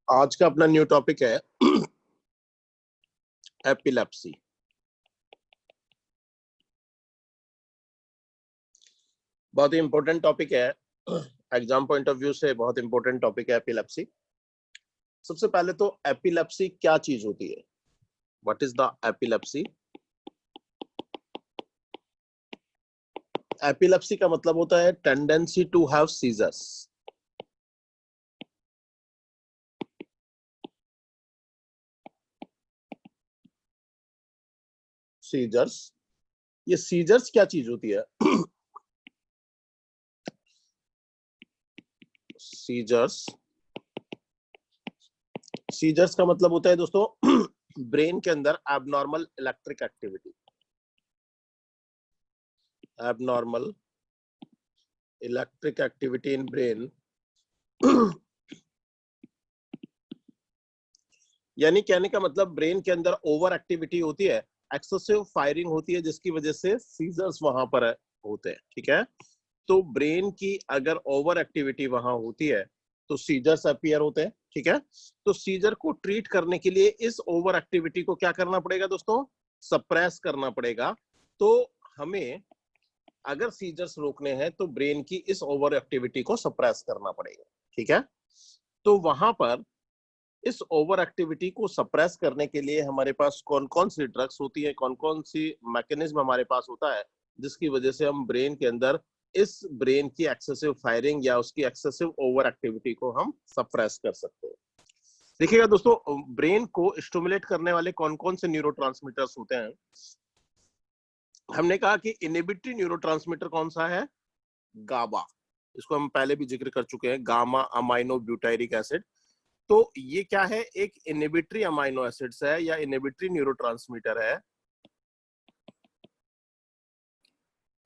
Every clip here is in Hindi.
आज का अपना न्यू टॉपिक है एपिलेप्सी। बहुत ही इंपॉर्टेंट टॉपिक है, एग्जाम पॉइंट ऑफ व्यू से बहुत इंपॉर्टेंट टॉपिक है एपिलेप्सी। सबसे पहले तो एपिलेप्सी क्या चीज होती है? What is the epilepsy? Epilepsy का मतलब होता है tendency to have seizures. Seizures, ये सीजर्स क्या चीज होती है? सीजर्स, सीजर्स का मतलब होता है दोस्तों ब्रेन के अंदर abnormal electric activity. Abnormal electric activity in brain यानी कहने का मतलब ब्रेन के अंदर ओवर एक्टिविटी होती है, एक्सेसिव फायरिंग होती है, जिसकी वजह से सीजर्स वहां पर होते हैं। ठीक है, तो ब्रेन की अगर ओवर एक्टिविटी वहां होती है तो सीजर्स अपीयर होते हैं। ठीक है, तो सीजर को ट्रीट करने के लिए इस ओवर एक्टिविटी को क्या करना पड़ेगा दोस्तों? सप्रेस करना पड़ेगा। तो हमें अगर सीजर्स रोकने हैं तो ब्रेन की इस ओवर एक्टिविटी को सप्रेस करना पड़ेगा। ठीक है, तो वहां पर इस ओवर एक्टिविटी को सप्रेस करने के लिए हमारे पास कौन कौन सी ड्रग्स होती है, कौन कौन सी मैकेनिज्म हमारे पास होता है, जिसकी वजह से हम ब्रेन के अंदर इस ब्रेन की एक्सेसिव फायरिंग या उसकी एक्सेसिव ओवर एक्टिविटी को हम सप्रेस कर सकते हैं। देखिएगा दोस्तों, ब्रेन को स्टिमुलेट करने वाले कौन कौन से न्यूरोट्रांसमीटर्स होते हैं। हमने कहा कि इनहिबिटरी न्यूरोट्रांसमीटर कौन सा है? गाबा। इसको हम पहले भी जिक्र कर चुके हैं, गामा अमाइनो ब्यूटायरिक एसिड। तो ये क्या है? एक इनहिबिटरी अमाइनो एसिड्स है या इनहिबिटरी न्यूरोट्रांसमीटर है।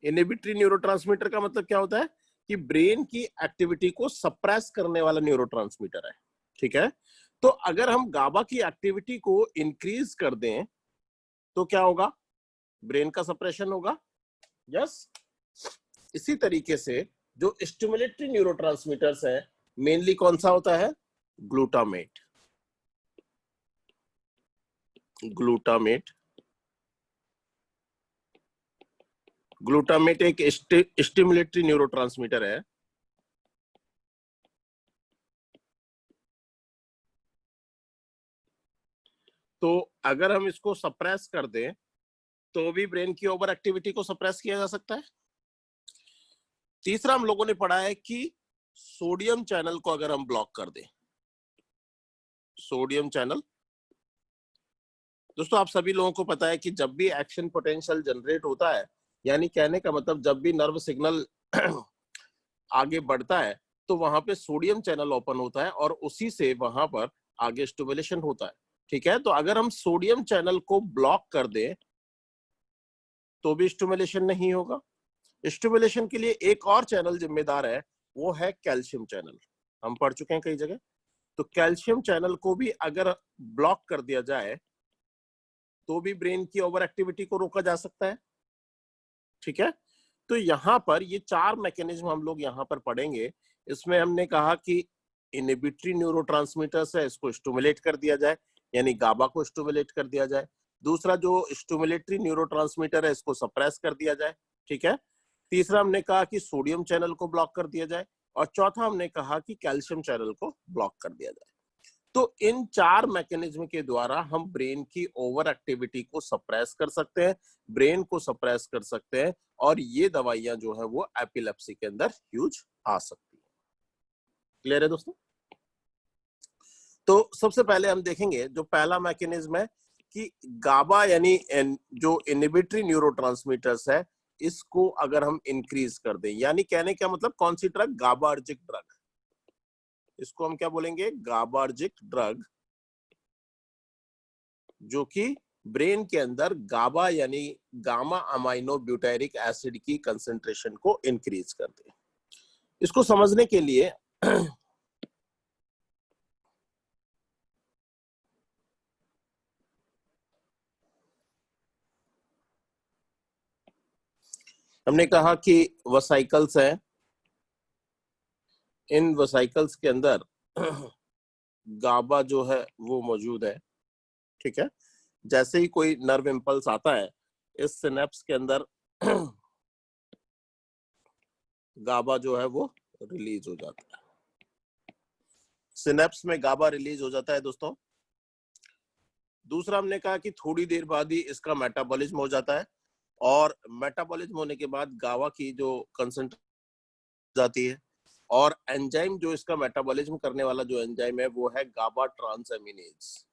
इनहिबिटरी न्यूरोट्रांसमीटर का मतलब क्या होता है कि ब्रेन की एक्टिविटी को सप्रेस करने वाला न्यूरोट्रांसमीटर है। ठीक है, तो अगर हम गाबा की एक्टिविटी को इंक्रीज कर दें तो क्या होगा? ब्रेन का सप्रेशन होगा। यस, इसी तरीके से जो स्टिमुलेटरी न्यूरोट्रांसमीटर्स है, मेनली कौन सा होता है? ग्लूटामेट। ग्लूटामेट, ग्लूटामेट एक स्टिमुलेटरी न्यूरोट्रांसमीटर है। तो अगर हम इसको सप्रेस कर दें तो भी ब्रेन की ओवर एक्टिविटी को सप्रेस किया जा सकता है। तीसरा हम लोगों ने पढ़ा है कि सोडियम चैनल को अगर हम ब्लॉक कर दें, सोडियम चैनल, दोस्तों आप सभी लोगों को पता है कि जब भी एक्शन पोटेंशियल जनरेट होता है, यानी कहने का मतलब जब भी नर्व सिग्नल आगे बढ़ता है तो वहां पे सोडियम चैनल ओपन होता है और उसी से वहां पर आगे स्टिमुलेशन होता है। ठीक है, तो अगर हम सोडियम चैनल को ब्लॉक कर दें तो भी स्टिमुलेशन नहीं होगा। स्टिमुलेशन के लिए एक और चैनल जिम्मेदार है, वो है कैल्शियम चैनल। हम पढ़ चुके हैं कई जगह। तो कैल्शियम चैनल को भी अगर ब्लॉक कर दिया जाए तो भी ब्रेन की ओवर एक्टिविटी को रोका जा सकता है। ठीक है, तो यहां पर ये चार मैकेनिज्म हम लोग यहां पर पढ़ेंगे। इसमें हमने कहा कि इनहिबिटरी न्यूरोट्रांसमीटर्स है, इसको स्टिमुलेट कर दिया जाए, यानी गाबा को स्टिमुलेट कर दिया जाए। दूसरा जो स्टिमुलेटरी न्यूरोट्रांसमीटर है, इसको सप्रेस कर दिया जाए। ठीक है, तीसरा हमने कहा कि सोडियम चैनल को ब्लॉक कर दिया जाए, और चौथा हमने कहा कि कैल्शियम चैनल को ब्लॉक कर दिया जाए। तो इन चार मैकेनिज्म के द्वारा हम ब्रेन की ओवर एक्टिविटी को सप्रेस कर सकते हैं, ब्रेन को सप्रेस कर सकते हैं, और ये दवाइयां जो है वो एपिलेप्सी के अंदर यूज आ सकती है। क्लियर है दोस्तों? तो सबसे पहले हम देखेंगे जो पहला मैकेनिज्म है कि गाबा यानी जो इनहिबिटरी न्यूरोट्रांसमीटर्स है, इसको अगर हम इंक्रीज कर दें, यानी कहने का मतलब कौन सी ड्रग? GABAergic drug. इसको हम क्या बोलेंगे? गाबार्जिक ड्रग, जो कि ब्रेन के अंदर गाबा यानी गामा अमाइनो ब्यूटायरिक एसिड की कंसंट्रेशन को इंक्रीज कर दे। इसको समझने के लिए हमने कहा कि वसाइकल्स हैं, इन वसाइकल्स के अंदर गाबा जो है वो मौजूद है। ठीक है, जैसे ही कोई नर्व इम्पल्स आता है इस सिनेप्स के अंदर गाबा जो है वो रिलीज हो जाता है। सिनेप्स में गाबा रिलीज हो जाता है दोस्तों। दूसरा हमने कहा कि थोड़ी देर बाद ही इसका मेटाबॉलिज्म हो जाता है, और मेटाबॉलिज्म होने के बाद गाबा की जो कंसंट्रेशन जाती है, और एंजाइम जो इसका मेटाबॉलिज्म करने वाला जो एंजाइम है वो है गाबा ट्रांसएमिनेज।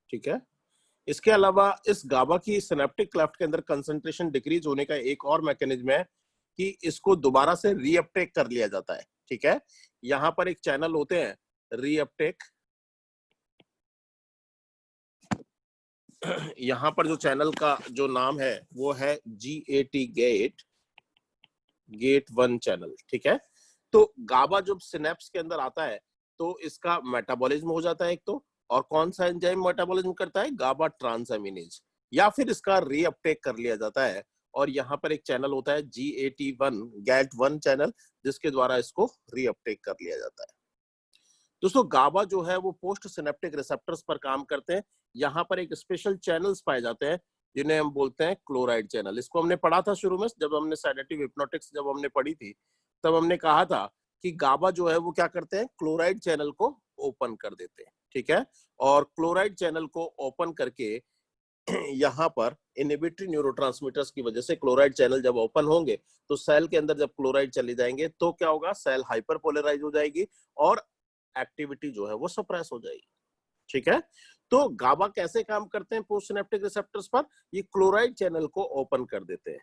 ठीक है, इसके अलावा इस गाबा की सिनेप्टिक क्लेफ्ट के अंदर कंसंट्रेशन डिक्रीज होने का एक और मैकेनिज्म है कि इसको दोबारा से रीअपटेक कर लिया जाता है। ठीक है, यहां पर एक चैनल होते हैं रीअपटेक। यहां पर जो चैनल का जो नाम है वो है GAT गेट 1 चैनल। ठीक है, तो गाबा जब सिनेप्स के अंदर आता है तो इसका मेटाबॉलिज्म हो जाता है एक तो, और कौन सा एंजाइम मेटाबॉलिज्म करता है? गाबा ट्रांसएमिनेज। या फिर इसका रीअपटेक कर लिया जाता है, और यहाँ पर एक चैनल होता है GAT1 चैनल, जिसके द्वारा इसको रीअपटेक कर लिया जाता है। दोस्तों गाबा जो है वो पोस्ट सिनेप्टिक रिसेप्टर्स पर काम करते हैं। यहाँ पर एक स्पेशल चैनल्स पाए जाते हैं जिन्हें हम बोलते हैं क्लोराइड चैनल। इसको हमने पढ़ा था शुरू में, जब हमने सेडेटिव हिप्नोटिक्स जब हमने पढ़ी थी, तब हमने कहा था कि गाबा जो है वो क्या करते हैं? क्लोराइड चैनल को ओपन कर देते हैं। ठीक है, और क्लोराइड चैनल को ओपन करके यहाँ पर इनहिबिटरी न्यूरोट्रांसमीटर्स की वजह से क्लोराइड चैनल जब ओपन होंगे तो सेल के अंदर जब क्लोराइड चले जाएंगे तो क्या होगा? सेल हाइपरपोलराइज हो जाएगी और एक्टिविटी जो है वो सप्रेस हो जाएगी। ठीक है, तो गाबा कैसे काम करते हैं पोस्ट सिनेप्टिक रिसेप्टर्स पर? ये क्लोराइड चैनल को ओपन कर देते हैं।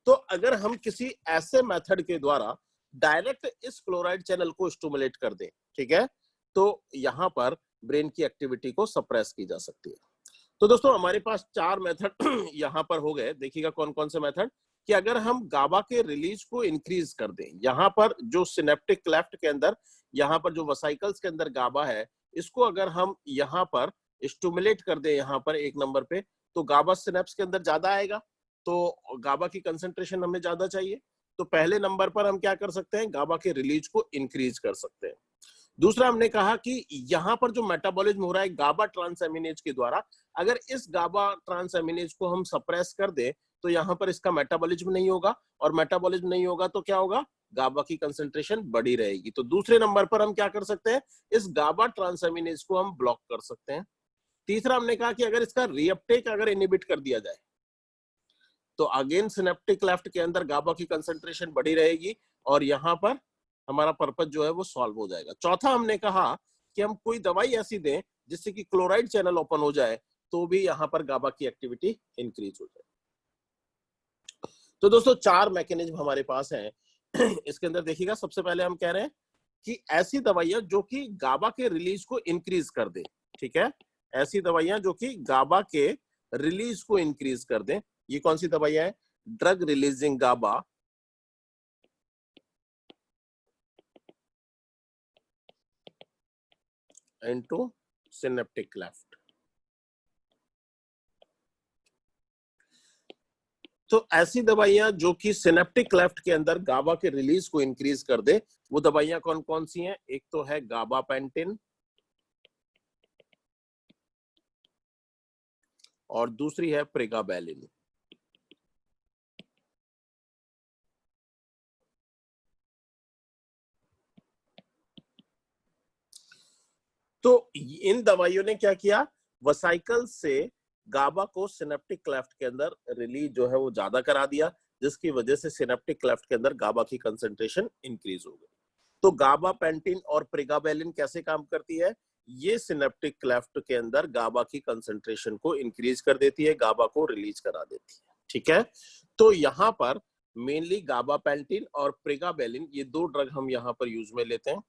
तो अगर हम किसी ऐसे मेथड के द्वारा डायरेक्ट इस क्लोराइड चैनल को स्टिमुलेट कर दें, ठीक है, तो यहां पर ब्रेन की एक्टिविटी को सप्रेस की जा सकती है। तो दोस्तों हमारे पास 4 मेथड यहां पर हो गए। देखिएगा कौन कौन से मेथड, कि अगर हम गाबा के रिलीज को इंक्रीज कर दें, यहां पर जो सिनेप्टिक क्लेफ्ट के अंदर, यहां पर जो वसाइकल्स के अंदर गाबा है, इसको अगर हम यहां पर स्टिमुलेट कर दें, यहां पर 1 नंबर पे, तो गाबा सिनेप्स के अंदर ज्यादा आएगा, तो गाबा की कंसंट्रेशन हमें ज्यादा चाहिए। तो पहले नंबर पर हम क्या कर सकते हैं? गाबा के रिलीज को इंक्रीज कर सकते हैं। दूसरा हमने कहा कि यहां पर जो मेटाबॉलिज्म हो रहा है गाबा ट्रांसएमिनेज के द्वारा, अगर इस गाबा ट्रांसएमिनेज को हम सप्रेस कर दें तो यहां पर इसका मेटाबॉलिज्म नहीं होगा, और मेटाबॉलिज्म नहीं होगा तो क्या होगा? गाबा की कंसंट्रेशन बढ़ी रहेगी। तो दूसरे नंबर पर हम क्या कर सकते हैं? इस गाबा ट्रांसएमिनेज को हम ब्लॉक कर सकते हैं। तीसरा हमने कहा कि अगर इसका रीअपटेक अगर इनहिबिट कर दिया जाए तो अगेन सिनेप्टिक लेफ्ट के अंदर गाबा की कंसंट्रेशन बढ़ी रहेगी, और यहां पर हमारा पर्पस जो है वो सॉल्व हो जाएगा। चौथा हमने कहा कि हम कोई दवाई ऐसी दें जिससे कि क्लोराइड चैनल ओपन हो जाए, तो भी यहां पर गाबा की एक्टिविटी इंक्रीज हो जाए। तो दोस्तों 4 मैकेनिज्म हमारे पास हैं। इसके अंदर देखिएगा, सबसे पहले हम कह रहे हैं कि ऐसी दवाइयां जो कि गाबा के रिलीज को इंक्रीज कर दे। ठीक है, ऐसी दवाइयां जो कि गाबा के रिलीज को इंक्रीज कर दें। ये कौन सी दवाइयां है? ड्रग रिलीजिंग गाबा इनटू सिनेप्टिक क्लेफ्ट। तो ऐसी दवाइयां जो कि सिनेप्टिक क्लेफ्ट के अंदर गाबा के रिलीज को इंक्रीज कर दे, वो दवाइयां कौन कौन सी हैं? एक तो है गाबापेंटिन, और दूसरी है प्रेगाबैलिन। तो इन दवाइयों ने क्या किया? वसाइकल से गाबा को सिनेप्टिक क्लेफ्ट के अंदर रिलीज जो है वो ज्यादा करा दिया, जिसकी वजह से सिनेप्टिक क्लेफ्ट के अंदर गाबा की कंसंट्रेशन इंक्रीज हो गई। तो गाबा पेंटिन और प्रेगाबैलिन कैसे काम करती है? ये सिनेप्टिक क्लेफ्ट के अंदर गाबा की कंसंट्रेशन को इंक्रीज कर देती है, गाबा को रिलीज करा देती है। ठीक है, तो यहाँ पर मेनली गाबा पेंटिन और प्रेगाबैलिन, ये 2 ड्रग हम यहाँ पर यूज में लेते हैं।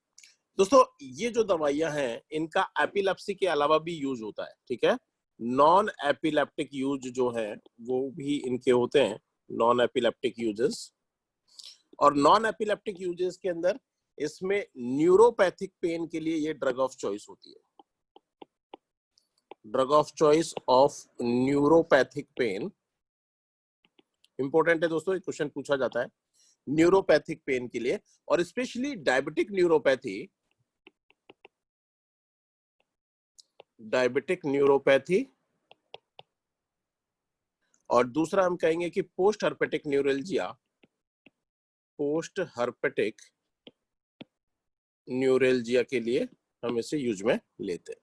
दोस्तों ये जो दवाइयां हैं इनका एपिलेप्सी के अलावा भी यूज होता है। ठीक है, नॉन एपिलेप्टिक यूज जो है वो भी इनके होते हैं, नॉन एपिलेप्टिक यूजेस। और नॉन एपिलेप्टिक यूजेस के अंदर इसमें न्यूरोपैथिक पेन के लिए ये ड्रग ऑफ चॉइस होती है। Drug of choice of neuropathic pain important है दोस्तों, क्वेश्चन पूछा जाता है न्यूरोपैथिक पेन के लिए, और स्पेशली डायबिटिक न्यूरोपैथी, और दूसरा हम कहेंगे कि पोस्ट हर्पेटिक न्यूरेल्जिया के लिए हम इसे यूज में लेते हैं।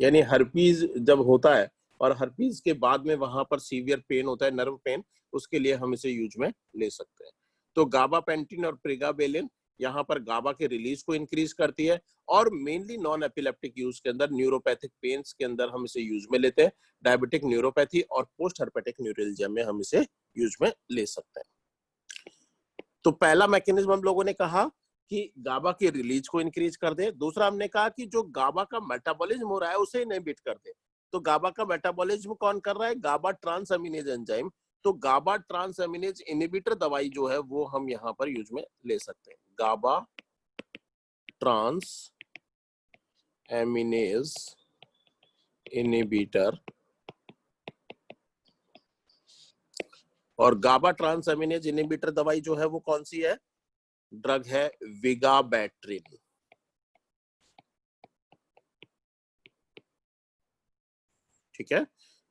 यानी हर्पीज जब होता है और हर्पीज के बाद में वहां पर सीवियर पेन होता है, नर्व पेन, उसके लिए हम इसे यूज में ले सकते हैं। तो गाबापेंटिन और प्रेगाबेलिन यहाँ पर गाबा के रिलीज को इंक्रीज करती है, और मेनली नॉन एपिलेप्टिक यूज के अंदर, न्यूरोपैथिक पेन्स के अंदर हम इसे यूज में लेते हैं। डायबिटिक न्यूरोपैथी और पोस्ट हर्पेटिक न्यूरेल्जिया में हम इसे यूज में ले सकते हैं। तो पहला मैकेनिज्म हम लोगों ने कहा कि गाबा के रिलीज को इंक्रीज कर दे। दूसरा हमने कहा कि जो गाबा का मेटाबॉलिज्म हो रहा है उसे इनहिबिट कर दे। तो गाबा का मेटाबॉलिज्म कौन कर रहा है? गाबा ट्रांसएमिनेज एंजाइम। तो गाबा ट्रांसएमिनेज इनहिबिटर दवाई जो है वो हम यहाँ पर यूज में ले सकते हैं। गाबा ट्रांस एमिनेज इनहिबिटर, और गाबा ट्रांस एमिनेज इनहिबिटर दवाई जो है वो कौन सी है? ड्रग है विगाबैट्रिन। ठीक है,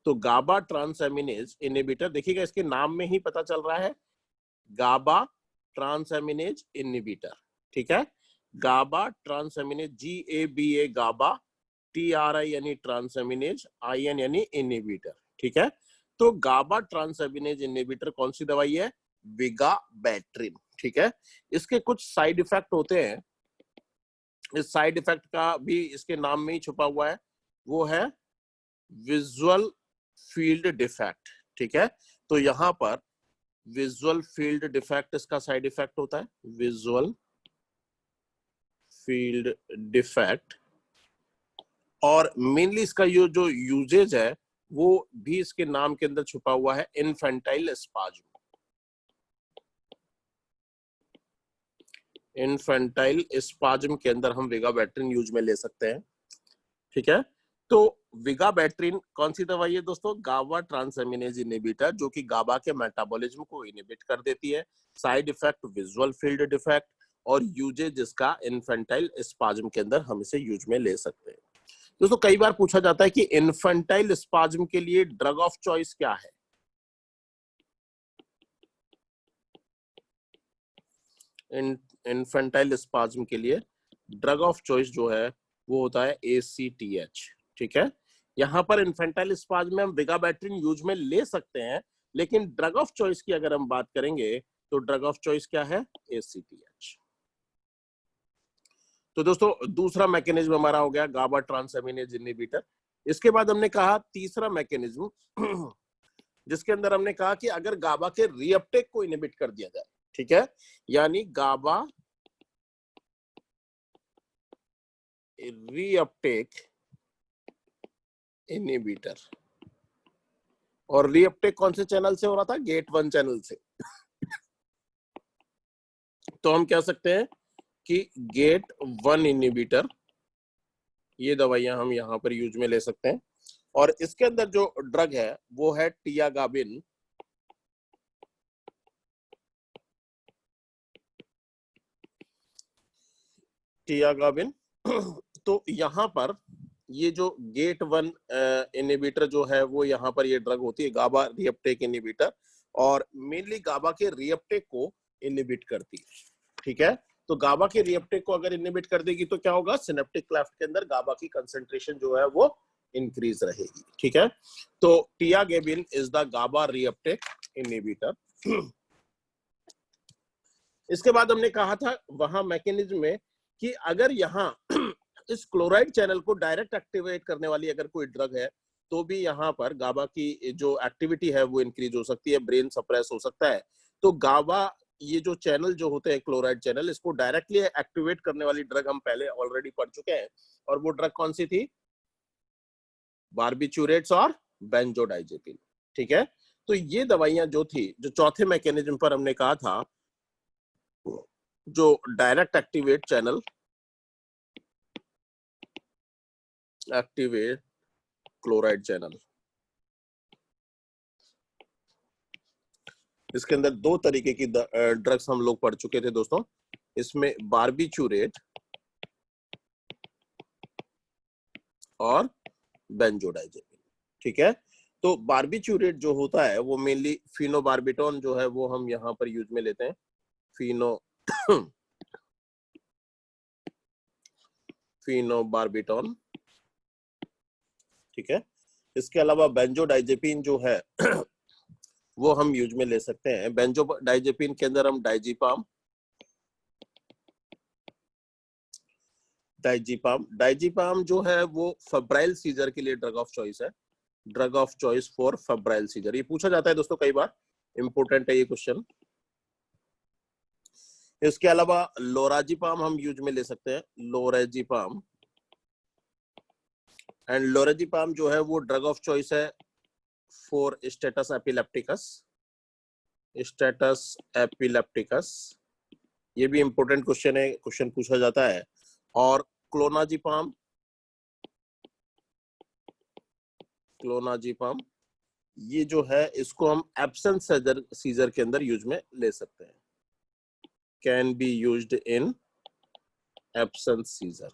तो गाबा ट्रांस एमिनेज इनहिबिटर, देखिएगा इसके नाम में ही पता चल रहा है, गाबा ट्रांस एमिनेज इनहिबिटर। ठीक है, गाबा ट्रांस एमिनेज, GABA गाबा, TRI यानी ट्रांस एमिनेज, IN यानी इनहिबिटर। ठीक है, तो गाबा ट्रांस एमिनेज इनहिबिटर कौन सी दवाई है? विगाबैट्रिन। ठीक है, इसके कुछ साइड इफेक्ट होते हैं, इस साइड इफेक्ट का भी इसके नाम में ही छुपा हुआ है, वो है विजुअल फील्ड डिफेक्ट। ठीक है, तो यहां पर विजुअल फील्ड डिफेक्ट इसका साइड इफेक्ट होता है, विजुअल फील्ड डिफेक्ट। और मेनली इसका ये जो यूजेज है वो भी इसके नाम के अंदर छुपा हुआ है, इन्फेंटाइल स्पाज्म। इन्फेंटाइल स्पाज्म के अंदर हम विगाबैट्रिन यूज में ले सकते हैं। ठीक है, तो विगाबैट्रिन कौन सी दवाई है दोस्तों? गाबा ट्रांसएमिनेज इनहिबिटर, जो कि गाबा के मेटाबॉलिज्म को इनहिबिट कर देती है। Side effect visual field defect, और यूजेज जिसका इन्फेंटाइल स्पाज्म के अंदर हम इसे यूज में ले सकते हैं। दोस्तों कई बार पूछा जाता है कि इन्फेंटाइल स्पाज्म के लिए ड्रग ऑफ चॉइस क्या है? इन्फेंटाइल स्पाज्म के लिए ड्रग ऑफ चॉइस जो है वो होता है ACTH। ठीक है, यहाँ पर इन्फेंटाइल स्पाज्म में हम विगाबैट्रिन यूज में ले सकते हैं, लेकिन ड्रग ऑफ चॉइस की अगर हम बात करेंगे तो ड्रग ऑफ चॉइस क्या है? ACTH। तो दोस्तों दूसरा मैकेनिज्म हमारा हो गया गाबा ट्रांसएमिनेज इनहिबिटर। इसके बाद हमने कहा तीसरा मैकेनिज्म जिसके अंदर हमने कहा कि अगर गाबा के रीअपटेक को इनहिबिट कर दिया जाए। ठीक है, यानी गाबा रीअपटेक इनहिबिटर, और रीअपटेक कौन से चैनल से हो रहा था? गेट 1 चैनल से। तो हम कह सकते हैं कि गेट 1 इनहिबिटर, ये दवाइयां हम यहां पर यूज में ले सकते हैं। और इसके अंदर जो ड्रग है वो है टियागाबिन। टियागाबिन तो यहां पर ये जो गेट 1 इनहिबिटर जो है वो यहाँ पर ये ड्रग होती है, गाबा रीअपटेक इनहिबिटर, और मेनली गाबा के रीअपटेक को इनहिबिट करती है। ठीक है, तो गाबा के रीअपटेक को अगर इनहिबिट कर देगी तो क्या होगा? सिनेप्टिक क्लेफ्ट के अंदर गाबा की कंसंट्रेशन जो है वो इंक्रीज रहेगी। ठीक है, तो tiagabine is the GABA reuptake inhibitor. इसके बाद हमने कहा था वहां मैकेनिज्म में कि अगर यहाँ इस क्लोराइड चैनल को डायरेक्ट एक्टिवेट करने वाली अगर कोई ड्रग है तो भी यहाँ पर गाबा की जो एक्टिविटी है वो इंक्रीज हो सकती है, ब्रेन सप्रेस हो सकता है। तो गाबा ये जो चैनल जो होते हैं क्लोराइड चैनल, इसको डायरेक्टली एक्टिवेट करने वाली ड्रग हम पहले ऑलरेडी पढ़ चुके हैं, और वो ड्रग कौन सी थी? बार्बिचूरेट्स और बेंजोडाइजेपिन। ठीक है, तो ये दवाइयां जो थी, जो चौथे मैकेनिज्म पर हमने कहा था, जो direct activate channel, activate chloride channel, इसके अंदर दो तरीके की ड्रग्स हम लोग पढ़ चुके थे दोस्तों, इसमें बार्बिचूरेट और बेंजोडाइजेपिन। ठीक है, तो बार्बिचूरेट जो होता है वो मेनली फिनोबार्बिटॉन जो है वो हम यहाँ पर यूज में लेते हैं, फिनो फिनोबार्बिटॉन। ठीक है, इसके अलावा बेंजोडाइजेपिन जो है वो हम यूज में ले सकते हैं। बेंजोडाइजेपिन के अंदर हम डाइजीपाम डाइजीपाम जो है वो फेब्राइल सीजर के लिए ड्रग ऑफ चॉइस है, drug of choice for febrile seizure. ये पूछा जाता है दोस्तों कई बार, इंपोर्टेंट है ये क्वेश्चन। इसके अलावा लोराजीपाम हम यूज में ले सकते हैं, लोराजीपाम। एंड लोराजीपाम जो है वो ड्रग ऑफ चॉइस है for status epilepticus, status epilepticus. ये भी इंपॉर्टेंट क्वेश्चन है, क्वेश्चन पूछा जाता है। और क्लोनाजीपाम, क्लोनाजीपाम ये जो है इसको हम एब्सेंट सीजर के अंदर यूज में ले सकते हैं, can be used in absent scissor.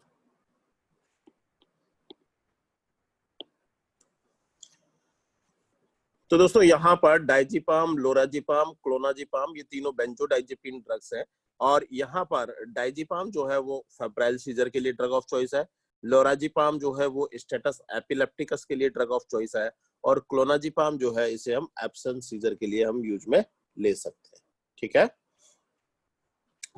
तो दोस्तों यहाँ पर डाइजीपाम, लोराजीपाम, क्लोनाजीपाम ये तीनों बेंजोडाइजेपिन ड्रग्स हैं। और यहाँ पर डाइजीपाम जो है वो फेब्राइल सीजर के लिए ड्रग ऑफ चॉइस है, लोराजीपाम जो है वो स्टेटस एपिलेप्टिकस के लिए ड्रग ऑफ चॉइस है, और क्लोनाजीपाम जो है इसे हम एब्सेंट सीजर के लिए हम यूज में ले सकते हैं। ठीक है,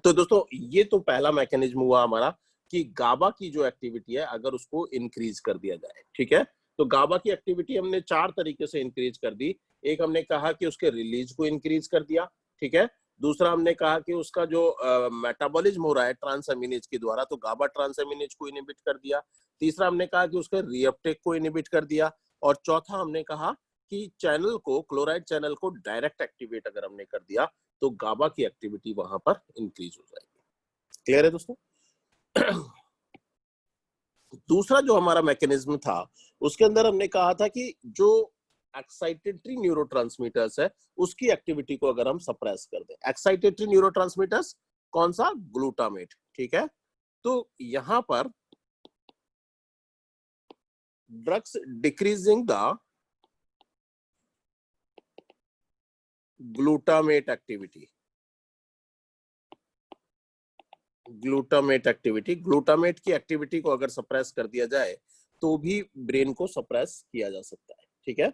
तो दोस्तों ये तो पहला मैकेनिज्म हुआ हमारा कि गाबा की जो एक्टिविटी है अगर उसको इंक्रीज कर दिया जाए। ठीक है, तो गाबा की एक्टिविटी हमने चार तरीके से इंक्रीज कर दी। एक हमने कहा कि उसके रिलीज को इंक्रीज कर दिया। ठीक है, दूसरा हमने कहा कि उसका जो मेटाबॉलिज्म हो रहा है ट्रांसएमिनेज के द्वारा, तो गाबा ट्रांसएमिनेज को इनिबिट कर दिया। तीसरा हमने कहा कि उसके रीअपटेक को इनिबिट कर दिया। और चौथा हमने कहा कि चैनल को, क्लोराइड चैनल को डायरेक्ट एक्टिवेट अगर हमने कर दिया तो गाबा की एक्टिविटी वहां पर इंक्रीज हो जाएगी। क्लियर है दोस्तों? दूसरा जो हमारा मैकेनिज्म था उसके अंदर हमने कहा था कि जो एक्साइटेटरी न्यूरोट्रांसमीटर्स है उसकी एक्टिविटी को अगर हम सप्रेस कर दें। एक्साइटेटरी न्यूरोट्रांसमीटर्स कौन सा? ग्लूटामेट। ठीक है, तो यहां पर drugs decreasing the glutamate activity, glutamate की एक्टिविटी को अगर सप्रेस कर दिया जाए तो भी ब्रेन को सप्रेस किया जा सकता है। ठीक है,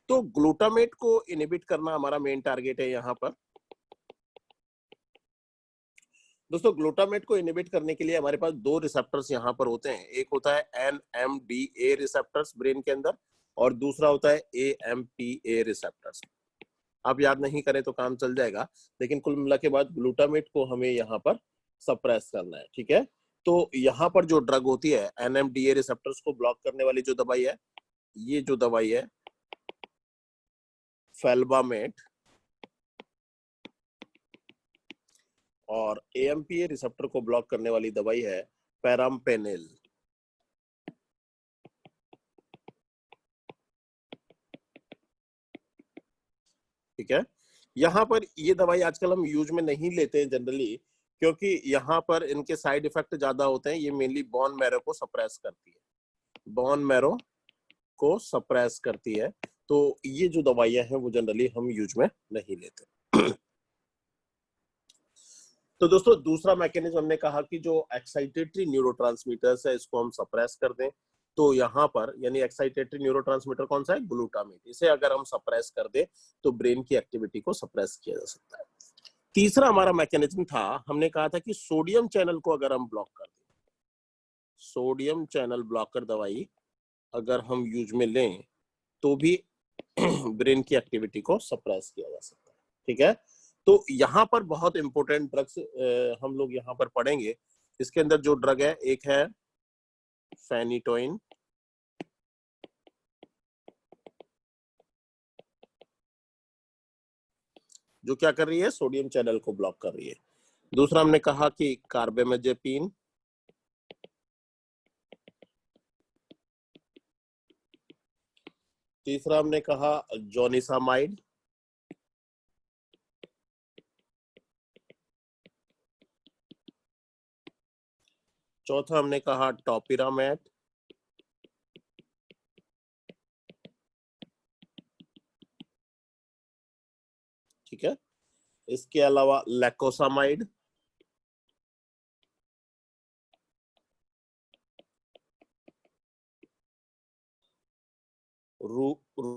तो ग्लूटामेट को इनहिबिट करना हमारा मेन टारगेट है यहाँ पर। दोस्तों ग्लूटामेट को इनहिबिट करने के लिए हमारे पास दो रिसेप्टर्स यहाँ पर होते हैं, एक होता है NMDA रिसेप्टर्स ब्रेन के अंदर और दूसरा होता है AMPA रिसेप्टर्स। आप याद नहीं करें तो काम चल जाएगा, लेकिन कुल मिला के बाद ग्लूटामेट को हमें यहाँ पर सप्रेस करना है। ठीक है, तो यहाँ पर जो ड्रग होती है NMDA रिसेप्टर्स को ब्लॉक करने वाली जो दवाई है, ये जो दवाई है फेल्बामेट, और AMPA रिसेप्टर को ब्लॉक करने वाली दवाई है पैराम्पेनिल। ठीक है, यहाँ पर ये दवाई आजकल हम यूज में नहीं लेते हैं जनरली, क्योंकि यहाँ पर इनके साइड इफेक्ट ज्यादा होते हैं। ये मेनली बोन मैरो को सप्रेस करती है, बोन मैरो को सप्रेस करती है, तो ये जो दवाइयां हैं वो जनरली हम यूज में नहीं लेते। तो दोस्तों दूसरा मैकेनिज्म हमने कहा कि जो एक्साइटेटरी न्यूरोट्रांसमीटर्स है इसको हम सप्रेस कर दें, तो यहाँ पर यानी एक्साइटेटरी न्यूरोट्रांसमीटर कौन सा है? ग्लूटामेट। इसे अगर हम सप्रेस कर दें तो ब्रेन की एक्टिविटी को सप्रेस किया जा सकता है। तीसरा हमारा मैकेनिज्म था, हमने कहा था कि सोडियम चैनल को अगर हम ब्लॉक कर दें, सोडियम चैनल ब्लॉकर दवाई अगर हम यूज में लें तो भी ब्रेन की एक्टिविटी को सप्रेस किया जा सकता है। ठीक है, तो यहाँ पर बहुत इंपॉर्टेंट ड्रग्स हम लोग यहाँ पर पढ़ेंगे। इसके अंदर जो ड्रग है, एक है फेनिटोइन, जो क्या कर रही है? सोडियम चैनल को ब्लॉक कर रही है। दूसरा हमने कहा कि कार्बेमेजेपिन, तीसरा हमने कहा जोनिसामाइड, चौथा हमने कहा टॉपिरामेट, ठीक है। इसके अलावा लैकोसामाइड, रू, रू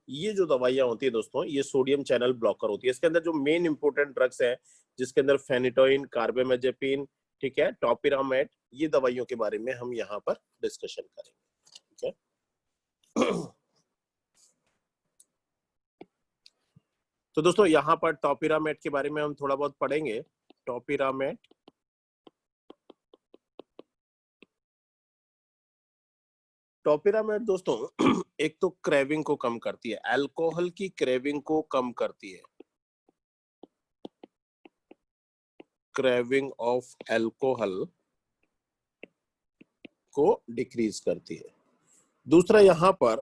ये जो दवाइयां होती है दोस्तों, ये सोडियम चैनल ब्लॉकर होती है। इसके अंदर जो मेन इंपोर्टेंट ड्रग्स हैं, जिसके अंदर फेनिटोइन, कार्बेमेजेपिन, ठीक है, टॉपिरामेट, ये दवाइयों के बारे में हम यहाँ पर डिस्कशन करेंगे, ठीक है। तो दोस्तों यहाँ पर टॉपिरामेट के बारे में हम थोड़ा बहुत पढ़ेंगे। टॉपिरामेट टॉपिरामेट दोस्तों एक तो क्रेविंग को कम करती है, अल्कोहल की क्रेविंग को कम करती है, क्रेविंग ऑफ अल्कोहल को डिक्रीज करती है। दूसरा यहाँ पर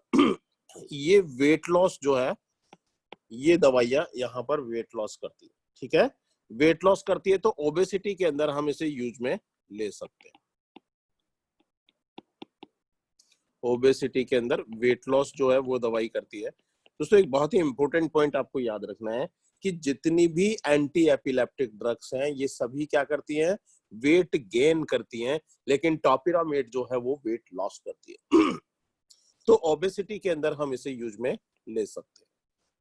ये वेट लॉस जो है, ये दवाइयां यहाँ पर वेट लॉस करती है, ठीक है। वेट लॉस करती है तो ओबेसिटी के अंदर हम इसे यूज में ले सकते हैं। ओबेसिटी के अंदर वेट लॉस जो है वो दवाई करती है। दोस्तों एक बहुत ही इंपॉर्टेंट पॉइंट आपको याद रखना है कि जितनी भी एंटी एपिलेप्टिक ड्रग्स हैं, ये सभी क्या करती हैं, वेट गेन करती हैं, लेकिन टॉपिरामेट जो है वो वेट लॉस करती है। तो ओबेसिटी के अंदर हम इसे यूज में ले सकते हैं।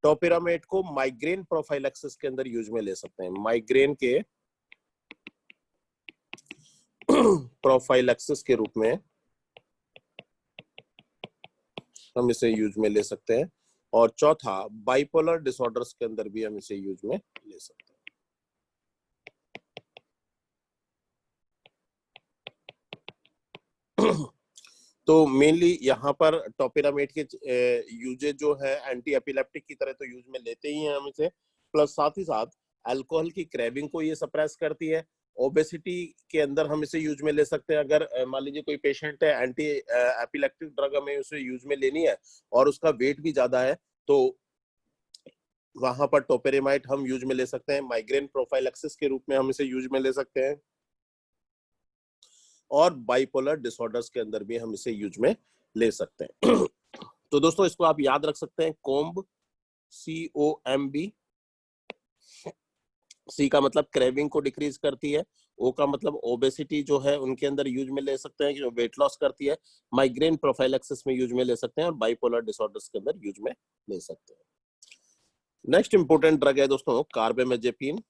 टॉपिरामेट को माइग्रेन प्रोफाइलैक्सिस के अंदर यूज में ले सकते हैं। माइग्रेन के प्रोफाइलैक्सिस के रूप में हम इसे यूज में ले सकते हैं। और चौथा, बाइपोलर डिसऑर्डर्स के अंदर भी हम इसे यूज में ले सकते हैं। तो मेनली यहाँ पर टॉपिरामेट के यूजेज जो है एंटी एपिलेप्टिक की तरह तो यूज में लेते ही हैं हम इसे, प्लस साथ ही साथ अल्कोहल की क्रेविंग को ये सप्रेस करती है। ओबेसिटी के अंदर हम इसे यूज में ले सकते हैं। अगर मान लीजिए कोई पेशेंट है, एंटी एपिलेप्टिक ड्रग हमें उसे यूज में लेनी है और उसका वेट भी ज्यादा है, तो वहां पर टॉपिरामेट हम यूज में ले सकते हैं। माइग्रेन प्रोफाइलैक्सिस के रूप में हम इसे यूज में ले सकते हैं। और बाइपोलर डिसऑर्डर्स के अंदर भी हम इसे यूज में ले सकते हैं। तो दोस्तों इसको आप याद रख सकते हैं, कोम्ब, COMB। सी का मतलब क्रेविंग को डिक्रीज करती है, ओ का मतलब ओबेसिटी जो है उनके अंदर यूज में ले सकते हैं, जो वेट लॉस करती है, माइग्रेन प्रोफाइलैक्सिस में यूज में ले सकते हैं, और बाइपोलर डिसऑर्डर्स के अंदर यूज में ले सकते हैं। नेक्स्ट इंपोर्टेंट ड्रग है दोस्तों कार्बेमेजेपिन।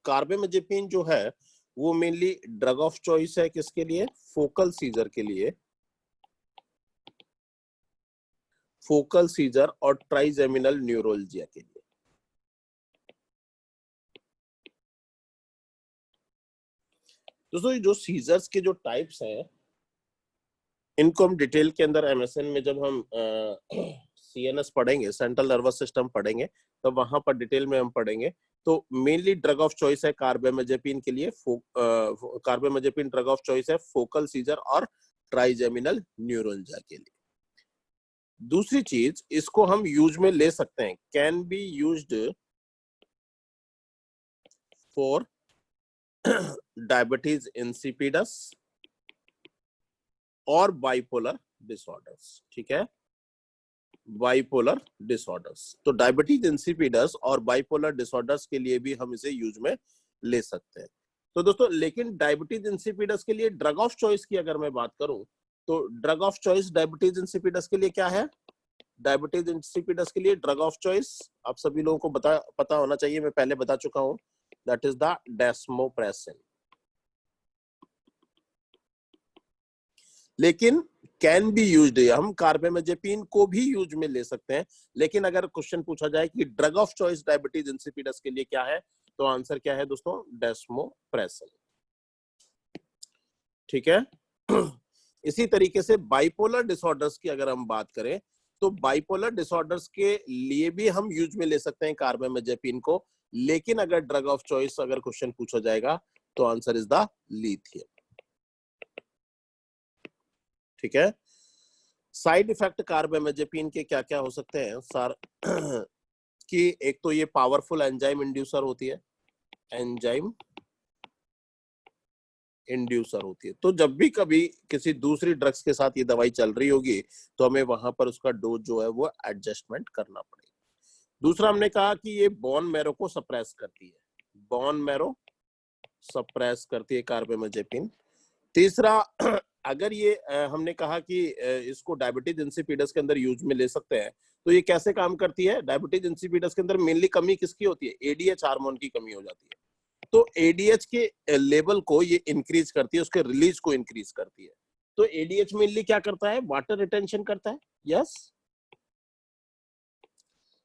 कार्बेमेजेपिन जो है वो मेनली ड्रग ऑफ चॉइस है किसके लिए, फोकल सीजर के लिए, फोकल सीजर और ट्राइजेमिनल न्यूरोलजिया के लिए। दोस्तों जो सीजर्स के जो टाइप्स हैं, इनको हम डिटेल के अंदर MSN में जब हम CNS पढ़ेंगे, सेंट्रल नर्वस सिस्टम पढ़ेंगे, तो वहां पर डिटेल में हम पढ़ेंगे। तो मेनली ड्रग ऑफ चॉइस है कार्बेमेजेपिन के लिए, कार्बेमेजेपिन ड्रग ऑफ चॉइस है फोकल सीजर और ट्राइजेमिनल न्यूरोलजिया के लिए। दूसरी चीज, इसको हम यूज में ले सकते हैं, can be used for diabetes insipidus और बाइपोलर डिसऑर्डर्स, ठीक है, बाइपोलर डिसऑर्डर्स। तो डायबिटीज इंसिपिडस और बाइपोलर डिसऑर्डर्स के लिए भी हम इसे यूज में ले सकते हैं। तो दोस्तों लेकिन डायबिटीज इंसिपिडस के लिए ड्रग ऑफ चॉइस की अगर मैं बात करूं, तो drug of choice diabetes insipidus के लिए क्या है, डायबिटीज इंसिपिडस के लिए ड्रग ऑफ चॉइस आप सभी लोगों को पता होना चाहिए, मैं पहले बता चुका हूं, दैट इज द डेस्मोप्रेसिन। लेकिन कैन बी यूज्ड, हम कार्बेमेजेपिन को भी यूज में ले सकते हैं। लेकिन अगर क्वेश्चन पूछा जाए कि drug of choice diabetes insipidus के लिए क्या है, तो आंसर क्या है दोस्तों, डेस्मोप्रेसिन, ठीक है। इसी तरीके से बाइपोलर डिसऑर्डर्स की अगर हम बात करें, तो बाइपोलर डिसऑर्डर्स के लिए भी हम यूज में ले सकते हैं कार्बेमेजेपिन को। लेकिन अगर ड्रग ऑफ चॉइस अगर क्वेश्चन पूछा जाएगा, तो आंसर इज द लिथियम। ठीक है। साइड इफेक्ट कार्बामेजेपिन के क्या क्या हो सकते हैं सर? कि एक तो ये पावरफुल एंजाइम इंड्यूसर होती है, एंजाइम इंड्यूसर होती है। तो जब भी कभी किसी दूसरी ड्रग्स के साथ ये दवाई चल रही होगी तो हमें वहां पर उसका डोज जो है वो एडजस्टमेंट करना पड़ेगा। दूसरा हमने कहा कि ये बोन मैरो को सप्रेस करती है, बोन मैरो सप्रेस करती है कार्बामेजेपिन। तीसरा अगर ये हमने कहा कि इसको डायबिटीज इंसिपिडस के अंदर यूज में ले सकते हैं, तो ये कैसे काम करती है? डायबिटीज इंसिपिडस के अंदर मेनली कमी किसकी होती है? एडीएच हार्मोन की कमी हो जाती है। तो एडीएच के लेवल को ये इंक्रीज करती है, उसके रिलीज को इंक्रीज करती है। तो एडीएच मेनली क्या करता है? वाटर रिटेंशन करता है। यस,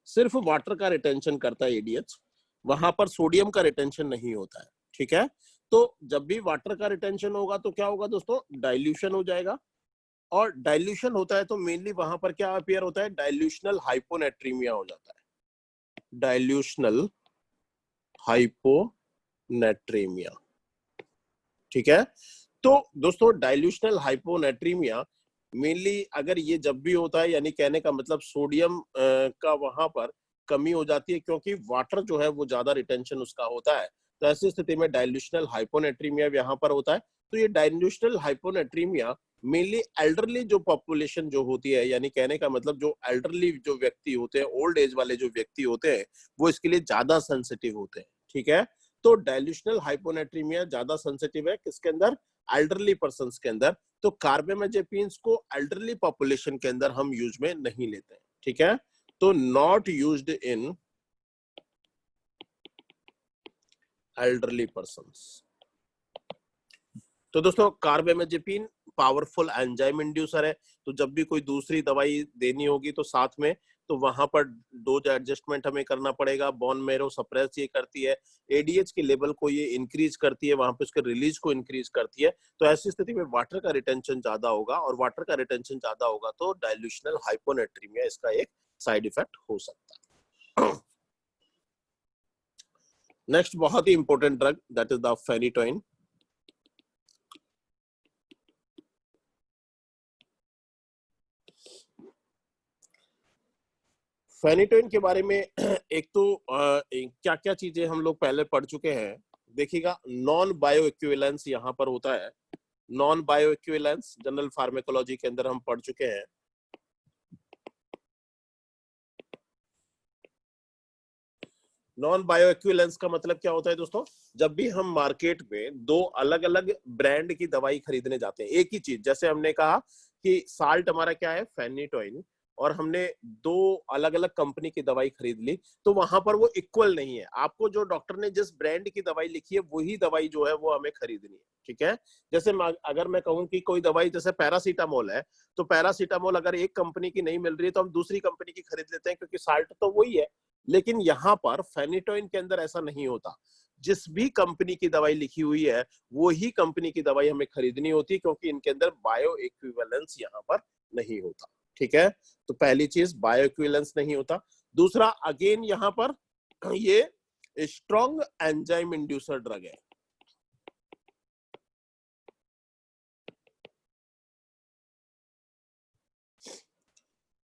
सिर्फ वाटर का रिटेंशन करता है एडीएच, वहां पर सोडियम का रिटेंशन नहीं होता है। ठीक है। तो जब भी वाटर का रिटेंशन होगा तो क्या होगा दोस्तों? डाइल्यूशन हो जाएगा, और डाइल्यूशन होता है तो मेनली वहां पर क्या अपीयर होता है? डाइल्यूशनल हाइपोनेट्रीमिया हो जाता है, डाइल्यूशनल हाइपोनेट्रीमिया। ठीक है। तो दोस्तों डाइल्यूशनल हाइपोनेट्रीमिया मेनली अगर ये जब भी होता है, यानी कहने का मतलब सोडियम का वहां पर कमी हो जाती है, क्योंकि वाटर जो है वो ज्यादा रिटेंशन उसका होता है, तो ऐसी स्थिति में डाइल्यूशनल हाइपोनेट्रीमिया यहाँ पर होता है। तो ये डाइल्यूशनल हाइपोनेट्रीमिया मेनली एल्डरली जो पॉपुलेशन जो होती है, यानी कहने का मतलब जो एल्डरली जो व्यक्ति होते हैं, ओल्ड एज वाले जो व्यक्ति होते हैं, वो इसके लिए ज्यादा सेंसिटिव होते हैं। ठीक है। तो डाइल्यूशनल हाइपोनेट्रीमिया ज्यादा सेंसिटिव है किसके अंदर? एल्डरली पर्सन्स के अंदर। तो कार्बामेजेपिन्स को एल्डरली पॉपुलेशन के अंदर हम यूज में नहीं लेते हैं। ठीक है। तो not used in elderly persons. तो दोस्तों कार्बामेजेपिन पावरफुल एंजाइम इंड्यूसर है, तो जब भी कोई दूसरी दवाई देनी होगी तो साथ में, तो वहां पर डोज एडजस्टमेंट हमें करना पड़ेगा। बोन मैरो सप्रेस ये करती है, एडीएच के लेवल को ये इंक्रीज करती है, वहां पे उसके रिलीज को इंक्रीज करती है। तो ऐसी स्थिति में वाटर का रिटेंशन ज्यादा होगा, और वाटर का रिटेंशन ज्यादा होगा तो डाइल्यूशनल हाइपोनेट्रीमिया इसका एक साइड इफेक्ट हो सकता है। नेक्स्ट बहुत ही important drug that is the phenytoin. Phenytoin के बारे में एक तो क्या क्या चीजें हम लोग पहले पढ़ चुके हैं। देखिएगा, नॉन बायो इक्विवेलेंस यहाँ पर होता है। Non bio equivalence general pharmacology के अंदर हम पढ़ चुके हैं। नॉन बायो इक्विवेलेंस का मतलब क्या होता है दोस्तों? जब भी हम मार्केट में दो अलग अलग ब्रांड की दवाई खरीदने जाते हैं, एक ही चीज, जैसे हमने कहा कि साल्ट हमारा क्या है? फेनिटोइन, और हमने दो अलग अलग कंपनी की दवाई खरीद ली, तो वहां पर वो इक्वल नहीं है। आपको जो डॉक्टर ने जिस ब्रांड की दवाई लिखी है वही दवाई जो है वो हमें खरीदनी है। ठीक है। जैसे अगर मैं कहूँ कि कोई दवाई जैसे पैरासीटामोल है, तो पैरासीटामोल अगर एक कंपनी की नहीं मिल रही है तो हम दूसरी कंपनी की खरीद लेते हैं, क्योंकि साल्ट तो वही है। लेकिन यहाँ पर फेनिटोइन के अंदर ऐसा नहीं होता, जिस भी कंपनी की दवाई लिखी हुई है वो ही कंपनी की दवाई हमें खरीदनी होती है, क्योंकि इनके अंदर बायो इक्विवेलेंस यहाँ पर नहीं होता। ठीक है। तो पहली चीज बायो इक्विवेलेंस नहीं होता। दूसरा, अगेन यहाँ पर ये स्ट्रॉन्ग एंजाइम इंड्यूसर ड्रग है।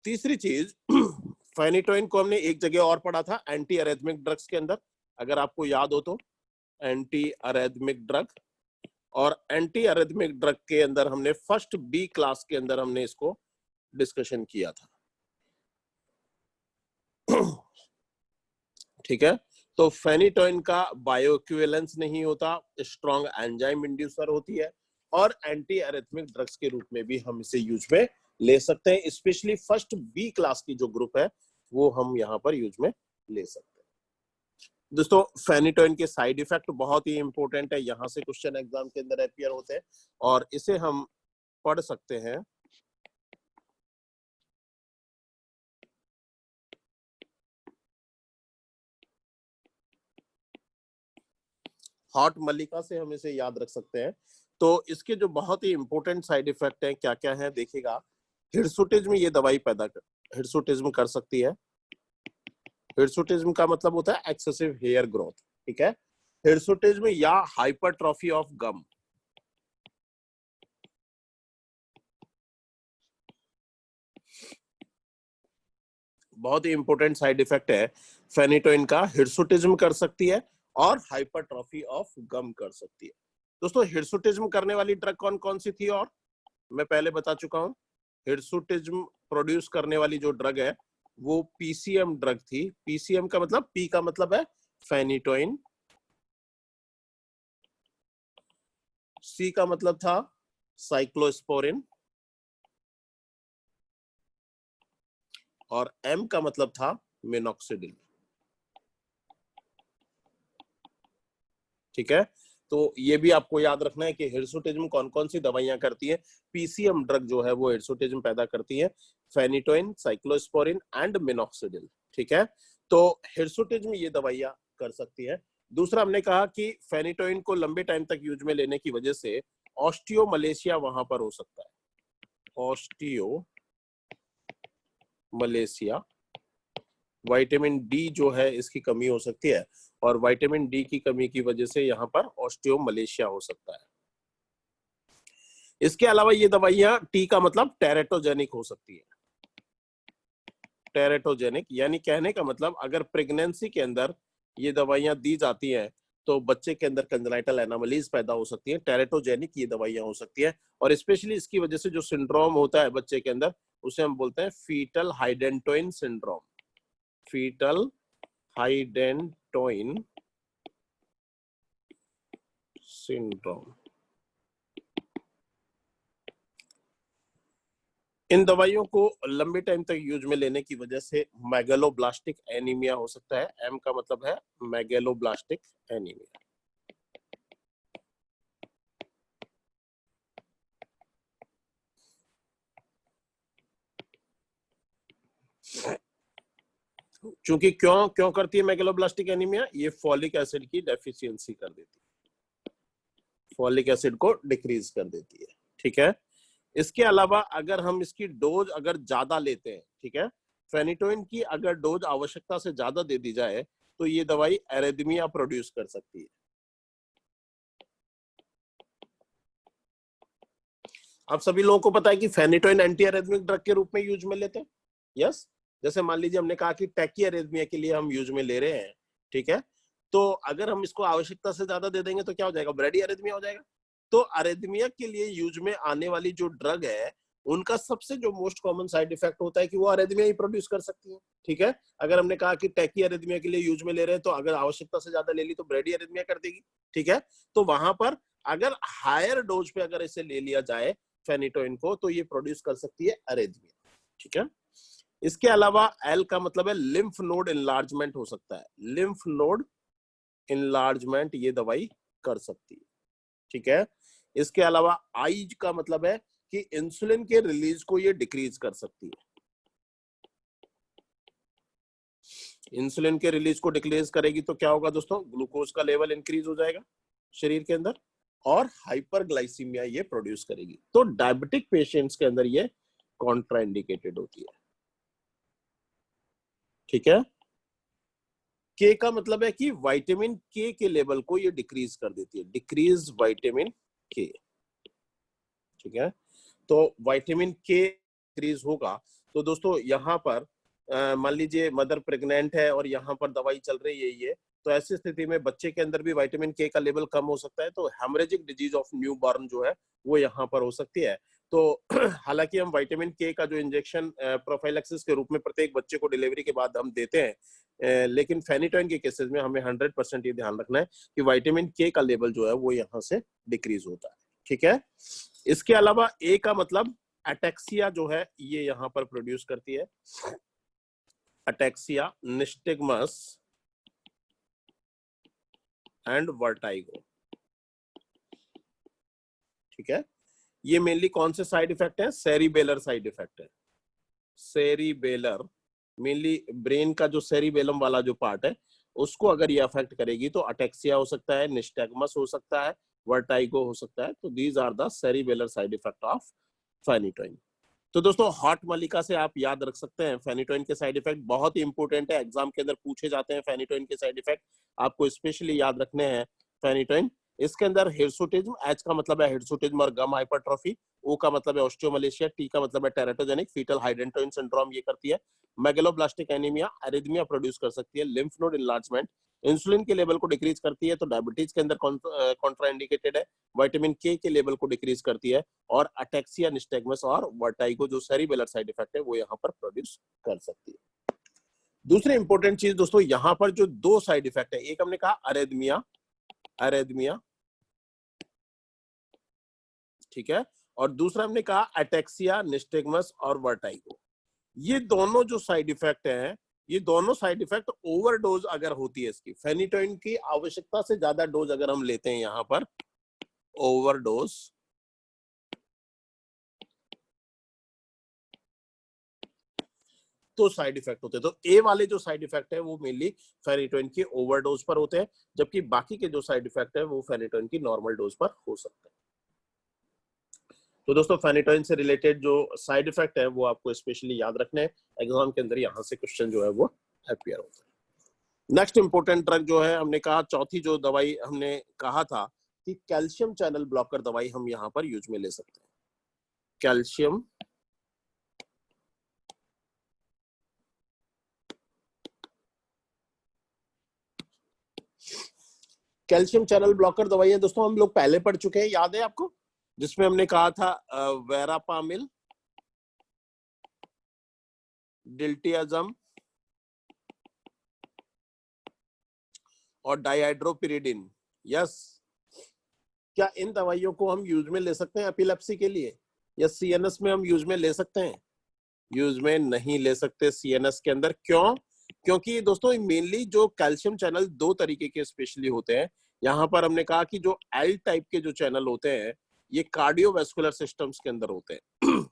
तीसरी चीज, फेनिटोइन को हमने एक जगह और पढ़ा था एंटी अरेथमिक ड्रग्स के अंदर, अगर आपको याद हो तो, एंटी अरेथमिक ड्रग। और एंटी अरेथमिक ड्रग के अंदर हमने फर्स्ट बी क्लास के अंदर हमने इसको डिस्कशन किया था। ठीक है। तो फेनिटोइन का बायो इक्विवेलेंस नहीं होता, स्ट्रॉन्ग एंजाइम इंड्यूसर होती है, और एंटी अरेथमिक ड्रग्स के रूप में भी हम इसे यूज में ले सकते हैं। स्पेशली फर्स्ट बी क्लास की जो ग्रुप है वो हम यहाँ पर यूज में ले सकते हैं। दोस्तों फेनिटोइन के साइड इफेक्ट बहुत ही इंपॉर्टेंट है, यहाँ से क्वेश्चन एग्जाम के अंदर अपीयर होते हैं और इसे हम पढ़ सकते हैं। हॉट मल्लिका से हम इसे याद रख सकते हैं। तो इसके जो बहुत ही इंपॉर्टेंट साइड इफेक्ट हैं क्या क्या है देखिएगा। हिर्सुटिज्म ये दवाई हिर्सुटिज्म कर सकती है। हिर्सुटिज्म का मतलब होता है एक्सेसिव हेयर ग्रोथ। ठीक है। हिर्सुटिज्म या हाइपरट्रॉफी ऑफ गम। बहुत ही इंपॉर्टेंट साइड इफेक्ट है फेनिटोइन का, हिर्सुटिज्म कर सकती है और हाइपरट्रॉफी ऑफ गम कर सकती है। दोस्तों हिर्सुटिज्म करने वाली ड्रग कौन कौन सी थी, और मैं पहले बता चुका हूं। हिर्सुटिज्म प्रोड्यूस करने वाली जो ड्रग है वो पीसीएम ड्रग थी। पीसीएम का मतलब, पी का मतलब है फेनिटोइन, सी का मतलब था साइक्लोस्पोरिन, और एम का मतलब था मिनॉक्सिडिल। ठीक है, तो ये भी आपको याद रखना है कि हिर्सुटिज्म कौन कौन सी दवाइयां करती है। पीसीएम ड्रग जो है वो हिर्सुटिज्म पैदा करती है, फेनिटोइन, साइक्लोस्पोरिन एंड मिनॉक्सिडिल। ठीक है, तो हिर्सुटिज्म ये दवाइयां कर सकती है। दूसरा हमने कहा कि फेनिटोइन को लंबे टाइम तक यूज में लेने की वजह से ऑस्टियोमलेशिया वहां पर हो सकता है, ऑस्टियोमलेशिया। विटामिन डी जो है इसकी कमी हो सकती है, और विटामिन डी की कमी की वजह से यहाँ पर ऑस्टियोमलेशिया हो सकता है। इसके अलावा ये दवाइयां, टी का मतलब टेरेटोजेनिक हो सकती है। टेरेटोजेनिक यानी कहने का मतलब अगर प्रेगनेंसी के अंदर ये दवाइयां दी जाती हैं तो बच्चे के अंदर कंजेनाइटल एनोमलीज पैदा हो सकती है। टेरेटोजेनिक ये दवाइयां हो सकती है, और स्पेशली इसकी वजह से जो सिंड्रोम होता है बच्चे के अंदर उसे हम बोलते हैं fetal hydantoin syndrome. Fetal hydantoin syndrome. इन दवाइयों को लंबे टाइम तक यूज में लेने की वजह से मैगेलोब्लास्टिक एनीमिया हो सकता है। एम का मतलब है मैगेलोब्लास्टिक एनीमिया। चूंकि क्यों क्यों करती है मैगेलोब्लास्टिक एनीमिया, ये फॉलिक एसिड की डेफिशिएंसी कर देती है, फॉलिक एसिड को डिक्रीज कर देती है। ठीक है, इसके अलावा अगर हम इसकी डोज अगर ज्यादा लेते हैं, ठीक है, फेनिटोइन की अगर डोज आवश्यकता से ज्यादा दे दी जाए तो ये दवाई एरिथमिया प्रोड्यूस कर सकती है। आप सभी लोगों को पता है कि फेनिटोइन एंटी एरिथमिक ड्रग के रूप में यूज में लेते हैं। यस, जैसे मान लीजिए हमने कहा कि टैकी एरिथमिया के लिए हम यूज में ले रहे हैं, ठीक है, तो अगर हम इसको आवश्यकता से ज्यादा दे देंगे तो क्या हो जाएगा, ब्रेडी एरिथमिया हो जाएगा। तो एरिथमिया के लिए यूज में आने वाली जो ड्रग है उनका सबसे जो मोस्ट कॉमन साइड इफेक्ट होता है कि वो एरिथमिया ही प्रोड्यूस कर सकती है। ठीक है, अगर हमने कहा कि टैकी एरिथमिया के लिए यूज में ले रहे हैं तो अगर आवश्यकता से ज्यादा ले ली तो ब्रेडी एरिथमिया कर देगी। ठीक है, तो वहां पर अगर हायर डोज पे अगर इसे ले लिया जाए फेनिटोइन को तो ये प्रोड्यूस कर सकती है एरिथमिया। ठीक है, इसके अलावा एल का मतलब है लिम्फ नोड इनलार्जमेंट हो सकता है। लिम्फ नोड इनलार्जमेंट ये दवाई कर सकती है। ठीक है, इसके अलावा आई का मतलब है कि इंसुलिन के रिलीज को ये डिक्रीज कर सकती है। इंसुलिन के रिलीज को डिक्रीज करेगी तो क्या होगा दोस्तों, ग्लूकोज का लेवल इंक्रीज हो जाएगा शरीर के अंदर, और हाइपरग्लाइसीमिया ये प्रोड्यूस करेगी। तो डायबिटिक पेशेंट्स के अंदर ये कॉन्ट्राइंडिकेटेड होती है। ठीक है, के का मतलब है कि विटामिन के लेवल को ये डिक्रीज कर देती है, डिक्रीज विटामिन के। ठीक है, तो विटामिन के डिक्रीज होगा तो दोस्तों यहाँ पर मान लीजिए मदर प्रेग्नेंट है और यहाँ पर दवाई चल रही है ये, तो ऐसी स्थिति में बच्चे के अंदर भी विटामिन के का लेवल कम हो सकता है, तो haemorrhagic disease of new born जो है वो यहाँ पर हो सकती है। तो हालांकि हम विटामिन के का जो इंजेक्शन प्रोफाइलैक्सिस के रूप में प्रत्येक बच्चे को डिलीवरी के बाद हम देते हैं, लेकिन फेनिटोइन के केसेस में हमें 100% ये ध्यान रखना है कि विटामिन के का लेवल जो है वो यहाँ से डिक्रीज होता है। ठीक है, इसके अलावा ए का मतलब अटैक्सिया जो है ये यहाँ पर प्रोड्यूस करती है, अटैक्सिया, निस्टिगमस एंड वर्टाइगो। ठीक है, ये मेनली कौन से साइड इफेक्ट है, सेरिबेलर साइड इफेक्ट है। सेरिबेलर मेनली ब्रेन का जो सेरिबेलम वाला जो पार्ट है उसको अगर ये अफेक्ट करेगी तो अटैक्सिया हो सकता है, निस्टैगमस हो सकता है, वर्टाइगो हो सकता है। तो these are the cerebellar side effect of phenytoin. तो दोस्तों हॉट मलिका से आप याद रख सकते हैं फेनिटोइन के साइड इफेक्ट बहुत ही इंपॉर्टेंट है, एग्जाम के अंदर पूछे जाते हैं फेनिटोइन के साइड इफेक्ट, आपको स्पेशली याद रखने हैं फेनिटोइन। इसके अंदर हिर्सुटिज्म, एच का मतलब है हिर्सुटिज्म और गम हाइपरट्रॉफी, ओ का मतलब है ऑस्टियोमलेशिया, टी का मतलब है टेराटोजेनिक फीटल हाइडेंटोइन सिंड्रोम ये करती है, मेगलोब्लास्टिक एनीमिया अरिथमिया प्रोड्यूस कर सकती है, लिम्फ नोड इनलार्जमेंट, इंसुलिन के लेवल को डिक्रीज करती है तो डायबिटीज के अंदर कॉन्ट्राइंडिकेटेड है, विटामिन के लेवल को डिक्रीज करती है, और अटेक्सिया निस्टैग्मस और वर्टाइगो जो सेरिबेलर साइड इफेक्ट है वो यहाँ पर प्रोड्यूस कर सकती है। दूसरी इंपॉर्टेंट चीज दोस्तों यहाँ पर जो दो साइड इफेक्ट है, एक हमने कहा अरेदमिया, अरेदमिया ठीक है, और दूसरा हमने कहा अटेक्सिया निस्टैग्मस और वर्टाइगो। ये दोनों जो साइड इफेक्ट है, ये दोनों साइड इफेक्ट ओवरडोज अगर होती है इसकी, फेनिटोइन की आवश्यकता से ज्यादा डोज अगर हम लेते हैं यहाँ पर, ओवरडोज, तो साइड इफेक्ट होते हैं। तो ए वाले जो साइड इफेक्ट है वो मेनली फेनिटोइन की ओवरडोज पर होते हैं, जबकि बाकी के जो साइड इफेक्ट है वो फेनिटोइन की नॉर्मल डोज पर हो सकते हैं। तो दोस्तों फेनिटोइन से रिलेटेड जो साइड इफेक्ट है वो आपको स्पेशली याद रखने हैं, एग्जाम के अंदर यहाँ से क्वेश्चन जो है वो अपियर होता है। नेक्स्ट इंपोर्टेंट ड्रग जो है हमने कहा, चौथी जो दवाई हमने कहा था कि कैल्शियम चैनल ब्लॉकर दवाई हम यहाँ पर यूज में ले सकते हैं। कैल्शियम कैल्शियम चैनल ब्लॉकर दवाइयां दोस्तों हम लोग पहले पढ़ चुके हैं, याद है आपको, जिसमें हमने कहा था वेरापामिल, डिल्टियाजम और डाइहाइड्रोपिरिडिन। यस, क्या इन दवाइयों को हम यूज में ले सकते हैं एपिलेप्सी के लिए, या सीएनएस में हम यूज में ले सकते हैं? यूज में नहीं ले सकते सीएनएस के अंदर। क्यों? क्योंकि दोस्तों मेनली जो कैल्शियम चैनल दो तरीके के स्पेशली होते हैं। यहाँ पर हमने कहा कि जो एल टाइप के जो चैनल होते हैं ये कार्डियोवैस्कुलर सिस्टम्स के अंदर होते हैं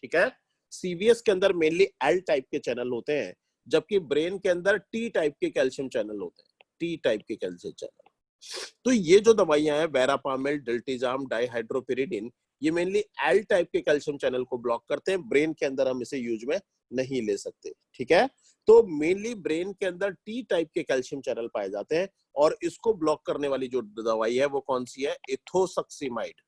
ठीक है, सीवीएस के अंदर मेनली एल टाइप के चैनल होते हैं, जबकि ब्रेन के अंदर टी टाइप के कैल्शियम चैनल होते हैं, टी टाइप के कैल्शियम चैनल। तो ये जो दवाइयां हैं वेरापामिल, डिल्टिजाम, डाइहाइड्रोपिरिडिन, ये मेनली एल टाइप के कैल्शियम चैनल को ब्लॉक करते हैं, ब्रेन के अंदर हम इसे यूज में नहीं ले सकते। ठीक है, तो मेनली ब्रेन के अंदर टी टाइप के कैल्शियम चैनल पाए जाते हैं, और इसको ब्लॉक करने वाली जो दवाई है वो कौन सी है? इथोसक्सीमाइड।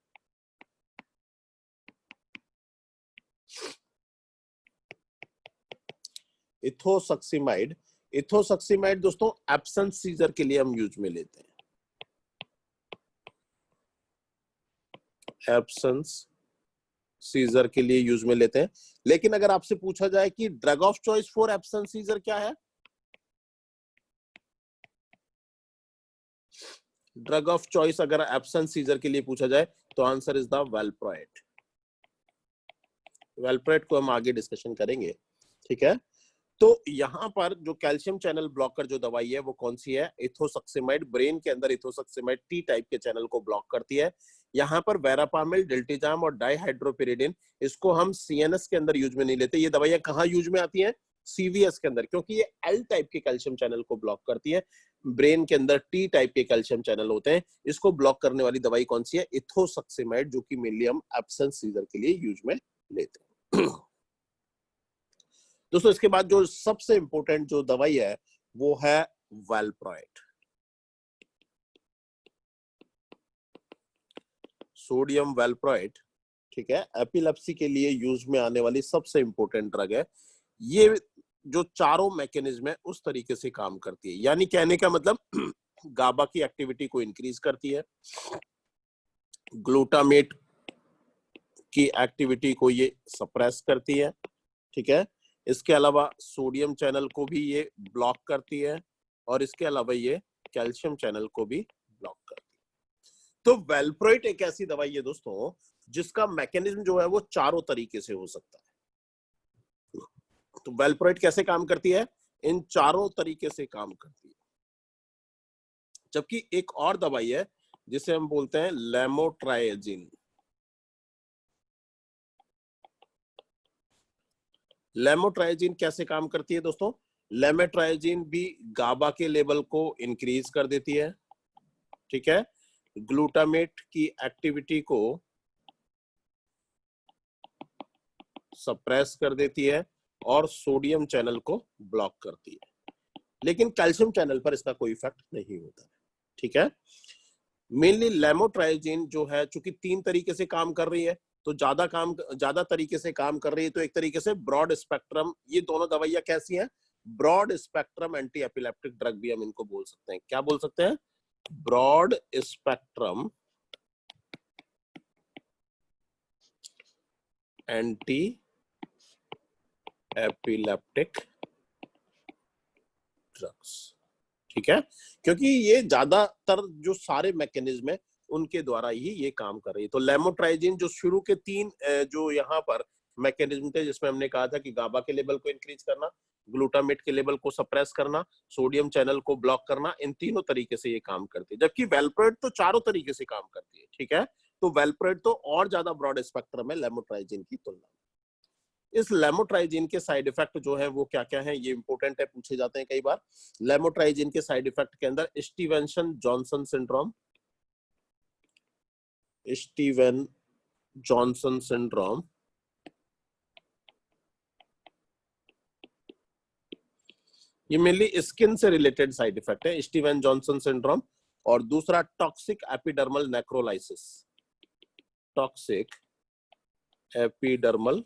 इथोसक्सीमाइड, इथोसक्सीमाइड दोस्तों एब्सेंट सीजर के लिए हम यूज में लेते हैं, एब्सेंस सीजर के लिए यूज में लेते हैं। लेकिन अगर आपसे पूछा जाए कि drug of choice for absence seizure क्या है, ड्रग ऑफ चॉइस अगर एब्सेंस सीजर के लिए पूछा जाए तो answer is the valproate. Valproate को हम आगे डिस्कशन करेंगे। ठीक है, तो यहाँ पर जो कैल्शियम चैनल ब्लॉकर जो दवाई है वो कौन सी है? इथोसक्सीमाइड। ब्रेन के अंदर इथोसक्सीमाइड टी टाइप के चैनल को ब्लॉक करती है। यहाँ पर वेरापामिल, डिल्टिजाम और डाइहाइड्रोपिरिडिन, इसको हम सीएनएस के अंदर यूज में नहीं लेते। ये दवाइयां कहाँ यूज में आती हैं? सीवीएस के अंदर, क्योंकि ये एल टाइप के कैल्शियम चैनल को ब्लॉक करती है। ब्रेन के अंदर टी टाइप के कैल्शियम चैनल होते हैं, इसको ब्लॉक करने वाली दवाई कौन सी है? इथोसक्सीमाइड, जो कि मेनली हम एब्सेंस सीजर के लिए यूज में लेते हैं दोस्तों। इसके बाद जो सबसे इंपॉर्टेंट जो दवाई है वो है वेलप्रोएट, सोडियम वेलप्रोएट। ठीक है, एपिलेप्सी के लिए यूज में आने वाली सबसे इंपॉर्टेंट ड्रग है। ये जो चारों मैकेनिज्म है उस तरीके से काम करती है, यानी कहने का मतलब गाबा की एक्टिविटी को इंक्रीज करती है, ग्लूटामेट की एक्टिविटी को ये सप्रेस करती है। ठीक है, इसके अलावा सोडियम चैनल को भी ये ब्लॉक करती है, और इसके अलावा ये कैल्शियम चैनल को भी ब्लॉक करती है। तो वेलप्रोएट एक ऐसी दवाई है दोस्तों जिसका मैकेनिज्म जो है वो चारों तरीके से हो सकता है। तो वेलप्रोएट कैसे काम करती है? इन चारों तरीके से काम करती है। जबकि एक और दवाई है जिसे हम बोलते हैं लेमोट्राइजिन। लेमोट्राइजिन कैसे काम करती है दोस्तों? लेमोट्राइजिन भी गाबा के लेवल को इंक्रीज कर देती है। ठीक है, ग्लूटामेट की एक्टिविटी को सप्रेस कर देती है और सोडियम चैनल को ब्लॉक करती है, लेकिन कैल्शियम चैनल पर इसका कोई इफेक्ट नहीं होता है। ठीक है, मेनली लेमोट्राइजिन जो है चूंकि 3 तरीके से काम कर रही है, तो ज्यादा तरीके से काम कर रही है, तो एक तरीके से ब्रॉड स्पेक्ट्रम, ये दोनों दवाइयां कैसी हैं, broad spectrum anti epileptic drug भी हम इनको बोल सकते हैं। क्या बोल सकते हैं? Broad spectrum anti epileptic drugs. ठीक है, क्योंकि ये ज्यादातर जो सारे मैकेनिज्म है उनके द्वारा ही ये काम कर रही है। तो लेमोट्राइजिन जो शुरू के 3 जो यहाँ पर मैकेनिज्म थे, जिसमें हमने कहा था कि गाबा के लेवल को इंक्रीज करना, ग्लूटामेट के लेवल को सप्रेस करना, सोडियम चैनल को ब्लॉक करना, इन तीनों तरीके से ये काम करती है। जबकि वेलप्रोइड तो चारों तरीके से काम करती है। ठीक है, तो वेलप्रोइड तो और ज्यादा ब्रॉड स्पेक्ट्रम है लेमोट्राइजिन की तुलना में। इस लेमोट्राइजिन के साइड इफेक्ट जो है वो क्या क्या है, ये इंपॉर्टेंट है, पूछे जाते हैं कई बार। लेमोट्राइजिन के साइड इफेक्ट के अंदर Stevenson Johnson syndrome, Steven Johnson syndrome, ये मेनली स्किन से रिलेटेड साइड इफेक्ट है, स्टीवन जॉनसन सिंड्रोम। और दूसरा टॉक्सिक एपिडर्मल नेक्रोलाइसिस, टॉक्सिक एपिडर्मल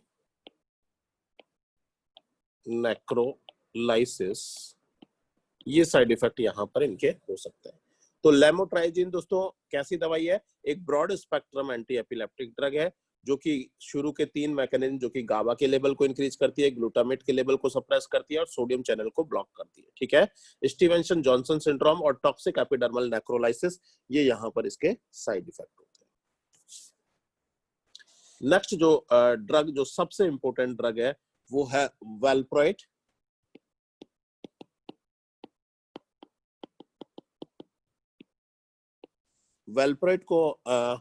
नेक्रोलाइसिस, ये साइड इफेक्ट यहां पर इनके हो सकते हैं। तो लेमोट्राइजिन दोस्तों कैसी दवाई है? एक broad spectrum anti epileptic drug है, जो कि शुरू के 3 मैकेनिज्म, जो कि गाबा के लेवल को इंक्रीज करती है, ग्लूटामेट के लेवल को सप्रेस करती है और सोडियम चैनल को ब्लॉक करती है। ठीक है, स्टीवेंसन जॉनसन सिंड्रोम और टॉक्सिक एपिडर्मल नेक्रोलाइसिस, ये यहां पर इसके साइड इफेक्ट होते हैं। नेक्स्ट जो ड्रग, जो सबसे इंपॉर्टेंट ड्रग है, वो है वेलप्रोइड। वेलप्रोइड को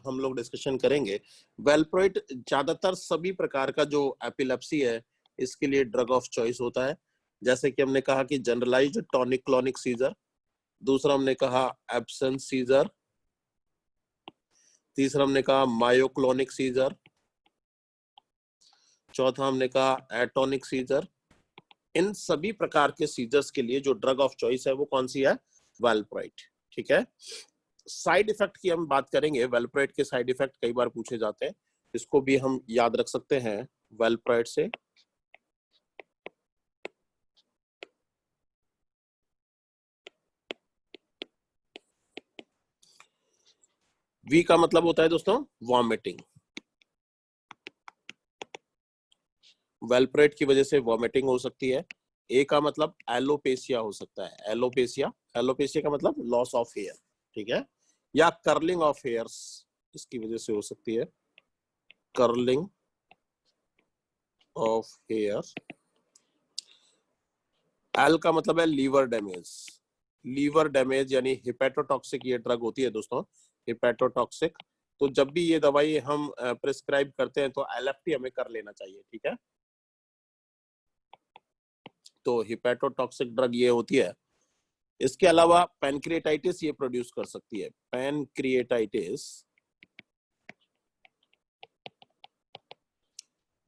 हम लोग डिस्कशन करेंगे। वेलप्रोइड ज्यादातर सभी प्रकार का जो एपिलेप्सी है इसके लिए ड्रग ऑफ चॉइस होता है। जैसे कि हमने कहा कि जनरलाइज्ड टॉनिक क्लॉनिक सीजर, दूसरा हमने कहा एब्सेंस सीजर, तीसरा हमने कहा मायोक्लोनिक सीजर, चौथा हमने कहा एटोनिक सीजर। इन सभी प्रकार के सीजर्स के लिए जो ड्रग ऑफ चॉइस है वो कौन सी है? वेलप्रोइड। ठीक है, साइड इफेक्ट की हम बात करेंगे। वेलप्रोइड के साइड इफेक्ट कई बार पूछे जाते हैं, इसको भी हम याद रख सकते हैं वेलप्रोइड से। वी का मतलब होता है दोस्तों वॉमिटिंग। वेलप्रोइड की वजह से वॉमिटिंग हो सकती है। ए का मतलब एलोपेशिया हो सकता है, एलोपेशिया, एलोपेशिया का मतलब लॉस ऑफ हेयर। ठीक है, या कर्लिंग ऑफ हेयर्स, इसकी वजह से हो सकती है कर्लिंग ऑफ हेयर। एल का मतलब है लीवर डैमेज, लीवर डैमेज यानी हिपेटोटॉक्सिक ये ड्रग होती है दोस्तों, हिपेटोटॉक्सिक। तो जब भी ये दवाई हम प्रिस्क्राइब करते हैं तो एलएफटी हमें कर लेना चाहिए। ठीक है, तो हिपेटोटॉक्सिक ड्रग ये होती है। इसके अलावा पैनक्रिएटाइटिस ये प्रोड्यूस कर सकती है, पैनक्रिएटाइटिस।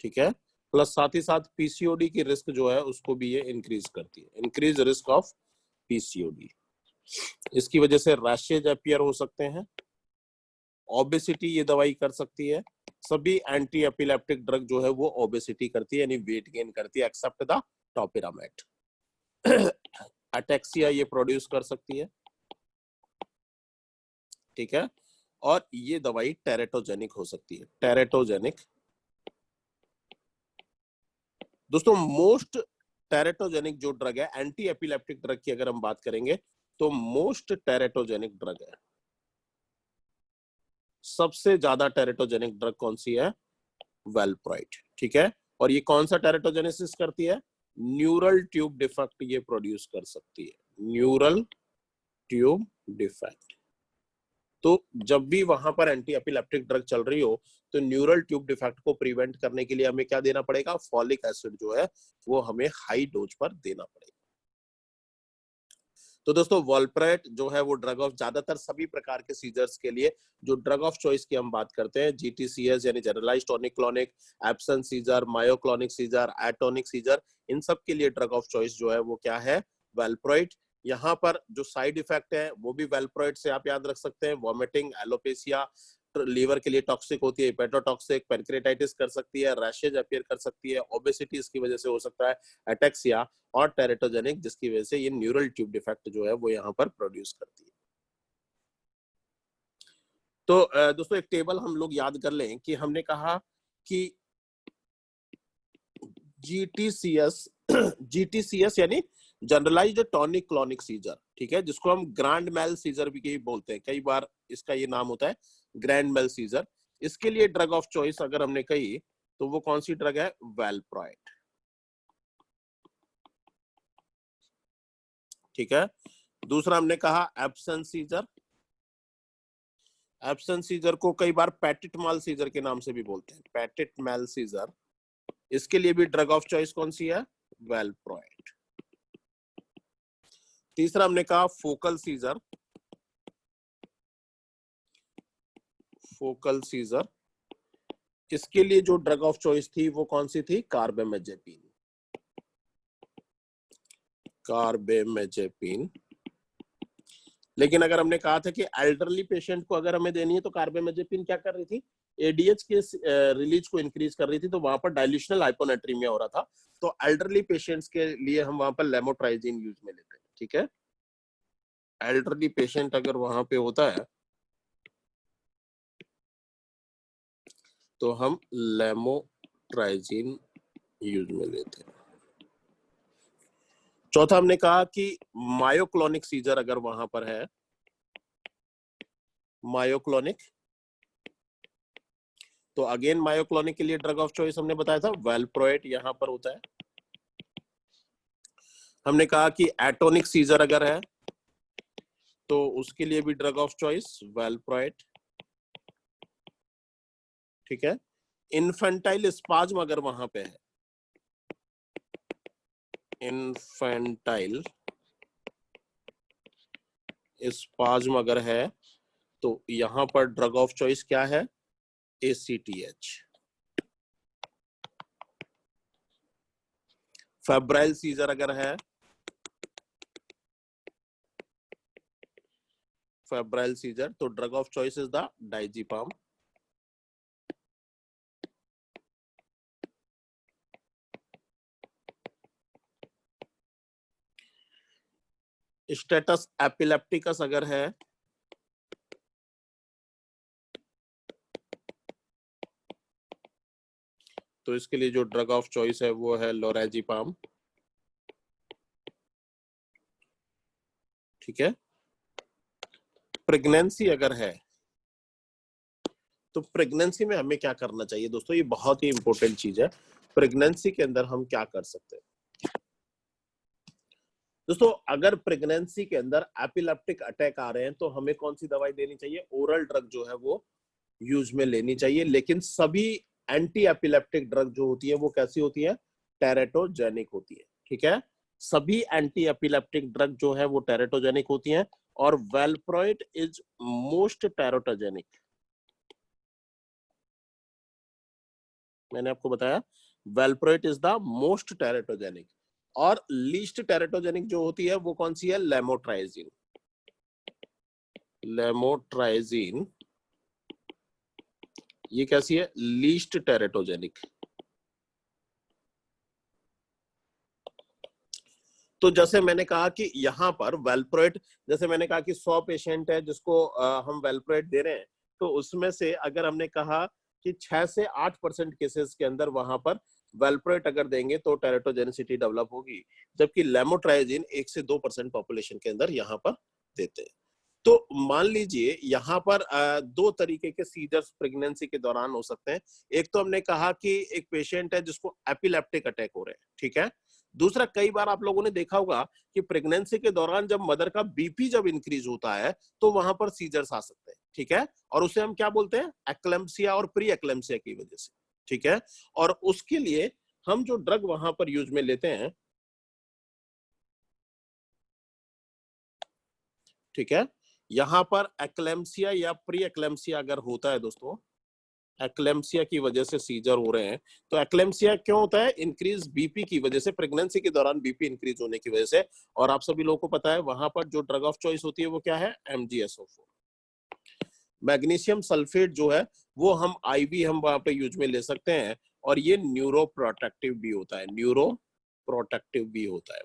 ठीक है, प्लस साथ ही साथ पीसीओडी की रिस्क जो है उसको भी ये इंक्रीज करती है, इंक्रीज रिस्क ऑफ पीसीओडी। इसकी वजह से रैशेज अपीयर हो सकते हैं। ओबेसिटी ये दवाई कर सकती है। सभी एंटी एपिलेप्टिक ड्रग जो है वो ओबेसिटी करती है, यानी वेट गेन करती है, एक्सेप्ट द टोपिरामेट। अटेक्सिया ये प्रोड्यूस कर सकती है। ठीक है, और ये दवाई टेरेटोजेनिक हो सकती है, टेरेटोजेनिक। दोस्तों मोस्ट टेरेटोजेनिक जो ड्रग है, एंटी एपिलेप्टिक ड्रग की अगर हम बात करेंगे तो मोस्ट टेरेटोजेनिक ड्रग है, सबसे ज्यादा टेरेटोजेनिक ड्रग कौन सी है? वेलप्रोइड। ठीक है, और ये कौन सा टेरेटोजेनेसिस करती है? न्यूरल ट्यूब डिफेक्ट ये प्रोड्यूस कर सकती है, न्यूरल ट्यूब डिफेक्ट। तो जब भी वहां पर एंटी एपिलेप्टिक ड्रग चल रही हो तो न्यूरल ट्यूब डिफेक्ट को प्रिवेंट करने के लिए हमें क्या देना पड़ेगा? फॉलिक एसिड जो है वो हमें हाई डोज पर देना पड़ेगा। तो दोस्तों वॉल्प्राइट जो है वो ड्रग ऑफ ज्यादातर सभी प्रकार के सीजर्स के लिए जो ड्रग ऑफ चॉइस की हम बात करते हैं, जीटीसीएस यानी generalised tonic clonic, absence seizure, myoclonic seizure, atonic seizure, इन सब के लिए ड्रग ऑफ चॉइस जो है वो क्या है, वॉल्प्राइट। यहाँ पर जो साइड इफेक्ट है वो भी वॉल्प्राइट से आप याद रख सकते हैं, वॉमिटिंग, एलोपेसिया, लीवर के लिए टॉक्सिक होती है, हेपेटोटॉक्सिक, पेनक्रेटाइटिस कर सकती है, रैशेज अपीयर कर सकती है, ओबेसिटी इसकी वजह से हो सकता है, अटेक्सिया और टेरेटोजेनिक जिसकी वजह से ये न्यूरल ट्यूब डिफेक्ट जो है वो यहाँ पर प्रोड्यूस करती है। तो दोस्तों एक टेबल हम लोग याद कर लें कि हमने कहा कि जीटीसीएस जीटीसीएस यानी जनरलाइज्ड टॉनिक क्लॉनिक सीजर, ठीक है, जिसको हम ग्रैंड मेल सीजर भी बोलते हैं, कई बार इसका ये नाम होता है ग्रैंड मेल सीजर। इसके लिए ड्रग ऑफ चॉइस अगर हमने कही तो वो कौन सी ड्रग है, वॉल्प्राइट, ठीक है। दूसरा हमने कहा एब्सेंस सीजर, एब्सेंस सीजर को कई बार पैटिट माल सीजर के नाम से भी बोलते हैं, पैटिट माल सीजर, इसके लिए भी ड्रग ऑफ चॉइस कौन सी है, वॉल्प्राइट। तीसरा हमने कहा फोकल सीजर, फोकल सीजर, इसके लिए जो ड्रग ऑफ चॉइस थी वो कौन सी थी, कार्बेमेजेपिन, कार्बेमेजेपिन। लेकिन अगर हमने कहा था कि एल्डरली पेशेंट को अगर हमें देनी है तो कार्बेमेजेपिन क्या कर रही थी, एडीएच के रिलीज को इंक्रीज कर रही थी, तो वहां पर डायल्यूशनल हाइपोनेट्रीमिया हो रहा था, तो एल्डरली पेशेंट्स के लिए हम वहां पर लेमोट्राइजिन यूज में लेते हैं, ठीक है। एल्डरली पेशेंट अगर वहां पे होता है तो हम लेमोट्राइजिन यूज में लेते हैं। चौथा हमने कहा कि मायोक्लोनिक सीजर अगर वहां पर है, मायोक्लोनिक, तो अगेन मायोक्लोनिक के लिए ड्रग ऑफ चॉइस हमने बताया था वॉल्प्राइट यहां पर होता है। हमने कहा कि एटोनिक सीजर अगर है तो उसके लिए भी ड्रग ऑफ चॉइस वॉल्प्राइट, ठीक है। इन्फेंटाइल स्पाज्म अगर वहां पे है, इन्फेंटाइल स्पाज्म अगर है तो यहां पर ड्रग ऑफ चॉइस क्या है, ACTH। फेब्राइल सीजर अगर है, फेब्राइल सीजर, तो drug of choice is the diazepam. Status epilepticus अगर है तो इसके लिए जो ड्रग ऑफ चॉइस है वो है लोरेजिपाम, ठीक है। प्रेगनेंसी अगर है तो प्रेगनेंसी में हमें क्या करना चाहिए दोस्तों, ये बहुत ही इंपॉर्टेंट चीज है। प्रेगनेंसी के अंदर हम क्या कर सकते हैं दोस्तों, अगर प्रेगनेंसी के अंदर एपिलेप्टिक अटैक आ रहे हैं तो हमें कौन सी दवाई देनी चाहिए, ओरल ड्रग जो है वो यूज में लेनी चाहिए। लेकिन सभी एंटी एपिलेप्टिक ड्रग जो होती है वो कैसी होती है, टेरेटोजेनिक होती है, ठीक है। सभी एंटी एपिलेप्टिक ड्रग जो है वो टेरेटोजेनिक होती हैं और वॉल्प्राइट इज मोस्ट टेरेटोजेनिक। मैंने आपको बताया वॉल्प्राइट इज द मोस्ट टेरेटोजेनिक, और लीस्ट टेरेटोजेनिक जो होती है वो कौन सी है, लेमोट्राइजिन। लेमोट्राइजिन ये कैसी है, लीस्ट टेरेटोजेनिक। तो जैसे मैंने कहा कि यहाँ पर वॉल्प्राइट, जैसे मैंने कहा कि 100 पेशेंट है जिसको हम वॉल्प्राइट दे रहे हैं, तो उसमें से अगर हमने कहा कि 6 से 8% केसेस के अंदर वहां पर वॉल्प्राइट अगर देंगे तो टेरेटोजेनिसिटी डेवलप होगी, जबकि लेमोट्राइजिन 1 से 2% पॉपुलेशन के अंदर यहाँ पर देते हैं। तो मान लीजिए यहाँ पर दो तरीके के सीजर्स प्रेगनेंसी के दौरान हो सकते हैं। एक तो हमने कहा कि एक पेशेंट है जिसको एपिलेप्टिक अटैक हो रहे हैं, ठीक है। दूसरा, कई बार आप लोगों ने देखा होगा कि प्रेगनेंसी के दौरान जब मदर का बीपी जब इंक्रीज होता है तो वहां पर सीजर्स आ सकते हैं, ठीक है। और उसे हम क्या बोलते हैं, एक्लेम्सिया और प्री एक्लेम्सिया की वजह से, ठीक है। और उसके लिए हम जो ड्रग वहां पर यूज में लेते हैं ठीक है। यहाँ पर एक्लेम्सिया या प्री एक्लेम्सिया अगर होता है दोस्तों, एक्लेम्सिया की वजह से सीजर हो रहे हैं, तो एक्लेम्सिया क्यों होता है? इंक्रीज बीपी की वजह से, प्रेगनेंसी के दौरान बीपी इंक्रीज होने की वजह से। और आप सभी लोगों को पता है वहां पर जो ड्रग ऑफ चॉइस होती है वो क्या है? MgSO4। मैग्नीशियम सल्फेट जो है वो हम आईवी हम वहां पे यूज में ले सकते हैं, और ये न्यूरो प्रोटेक्टिव भी होता है, न्यूरो प्रोटेक्टिव भी होता है।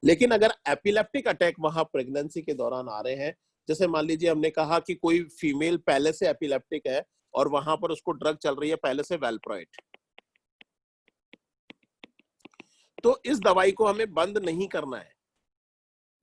लेकिन अगर एपिलेप्टिक अटैक वहां प्रेगनेंसी के दौरान आ रहे हैं, जैसे मान लीजिए हमने कहा कि कोई फीमेल पहले से एपिलेप्टिक है और वहां पर उसको ड्रग चल रही है पहले से वेल्प्रोइट, तो इस दवाई को हमें बंद नहीं करना है।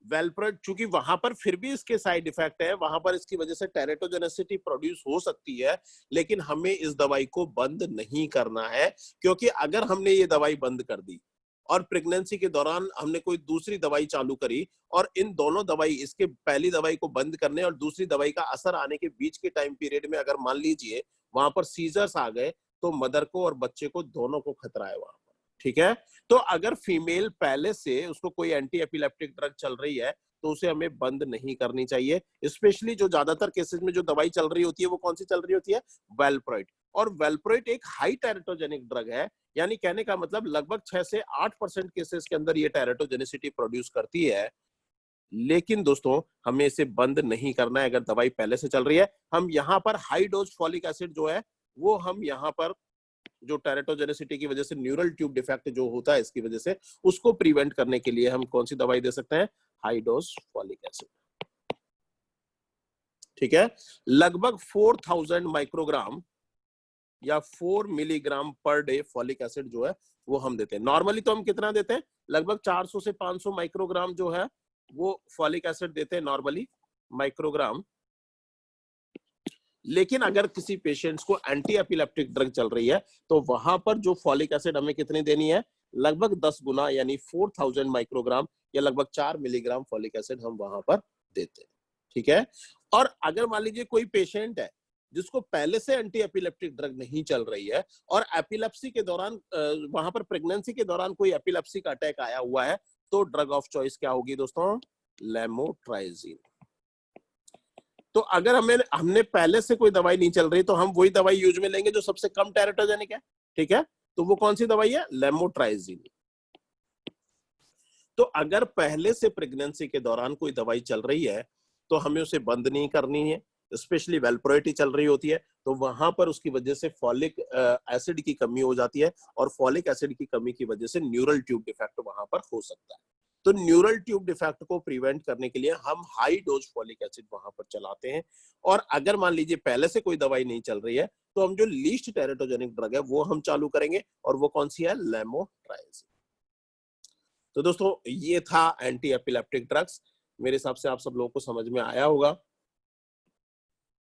वेल्प्रोइट चूंकि वहां पर फिर भी इसके साइड इफेक्ट है, वहां पर इसकी वजह से टेरेटोजेनेसिटी प्रोड्यूस हो सकती है, लेकिन हमें इस दवाई को बंद नहीं करना है। क्योंकि अगर हमने ये दवाई बंद कर दी और प्रेगनेंसी के दौरान हमने कोई दूसरी दवाई चालू करी, और इन दोनों दवाई, इसके पहली दवाई को बंद करने और दूसरी दवाई का असर आने के बीच के टाइम पीरियड में अगर मान लीजिए वहां पर सीजर्स आ गए, तो मदर को और बच्चे को दोनों को खतरा है वहां पर। ठीक है। तो अगर फीमेल पहले से उसको कोई एंटी एपिलेप्टिक ड्रग चल रही है, तो उसे हमें बंद नहीं करनी चाहिए। स्पेशली जो ज्यादातर केसेस में जो दवाई चल रही होती है वो कौन सी चल रही होती है? वेल्प्रोइट। और वेल्प्रोइट एक हाई टेरेटोजेनिक ड्रग है, यानी कहने का मतलब लगभग 6 से 8% केसेस के अंदर ये टेरेटोजेनिसिटी प्रोड्यूस करती है। लेकिन दोस्तों हमें इसे बंद नहीं करना है अगर दवाई पहले से चल रही है। हम यहाँ पर हाई डोज फॉलिक एसिड जो है वो हम यहाँ पर जो टेरेटोजेनेसिटी की वजह से न्यूरल ट्यूब डिफेक्ट जो होता है इसकी वजह से, उसको प्रिवेंट करने के लिए हम कौन सी दवाई दे सकते हैं? High dose folic acid. ठीक है। लगभग 4000 माइक्रोग्राम या 4 milligram per day folic acid जो है वो हम देते हैं। नॉर्मली तो हम कितना देते हैं? लगभग 400 से 500 माइक्रोग्राम जो है वो फॉलिक एसिड देते हैं नॉर्मली, माइक्रोग्राम। लेकिन अगर किसी पेशेंट्स को एंटी एपिलेप्टिक ड्रग चल रही है, तो वहां पर जो फॉलिक एसिड हमें कितनी देनी है? लगभग 10 गुना, यानी 4000 माइक्रोग्राम या लगभग 4 मिलीग्राम फॉलिक एसिड हम वहां पर देते हैं। ठीक है। और अगर मान लीजिए कोई पेशेंट है जिसको पहले से एंटी एपिलेप्टिक ड्रग नहीं चल रही है, और एपिलेप्सी के दौरान वहां पर प्रेगनेंसी के दौरान कोई एपिलेप्सी का अटैक आया हुआ है, तो ड्रग ऑफ चॉइस क्या होगी दोस्तों? लेमोट्राइजीन। तो अगर हमने पहले से कोई दवाई नहीं चल रही, तो हम वही दवाई यूज में लेंगे जो सबसे कम टेरेटोजेनिक है। ठीक है। तो वो कौन सी दवाई है? लेमोट्राइजीन। तो अगर पहले से प्रेगनेंसी के दौरान कोई दवाई चल रही है, तो हमें उसे बंद नहीं करनी है। स्पेशली वेल्प्रोइट चल रही होती है, तो वहां पर उसकी वजह से फॉलिक एसिड की कमी हो जाती है, और फॉलिक एसिड की कमी की वजह से न्यूरल ट्यूब डिफेक्ट वहां पर हो सकता है। तो न्यूरल ट्यूब डिफेक्ट को प्रिवेंट करने के लिए हम हाई डोज फॉलिक एसिड वहां पर चलाते हैं। और अगर मान लीजिए पहले से कोई दवाई नहीं चल रही है, तो हम जो लीस्ट टेरेटोजेनिक ड्रग है वो हम चालू करेंगे, और वो कौन सी है? लेमोट्राइजीन। तो दोस्तों ये था एंटी एपिलेप्टिक ड्रग्स। मेरे हिसाब से आप सब लोगों को समझ में आया होगा।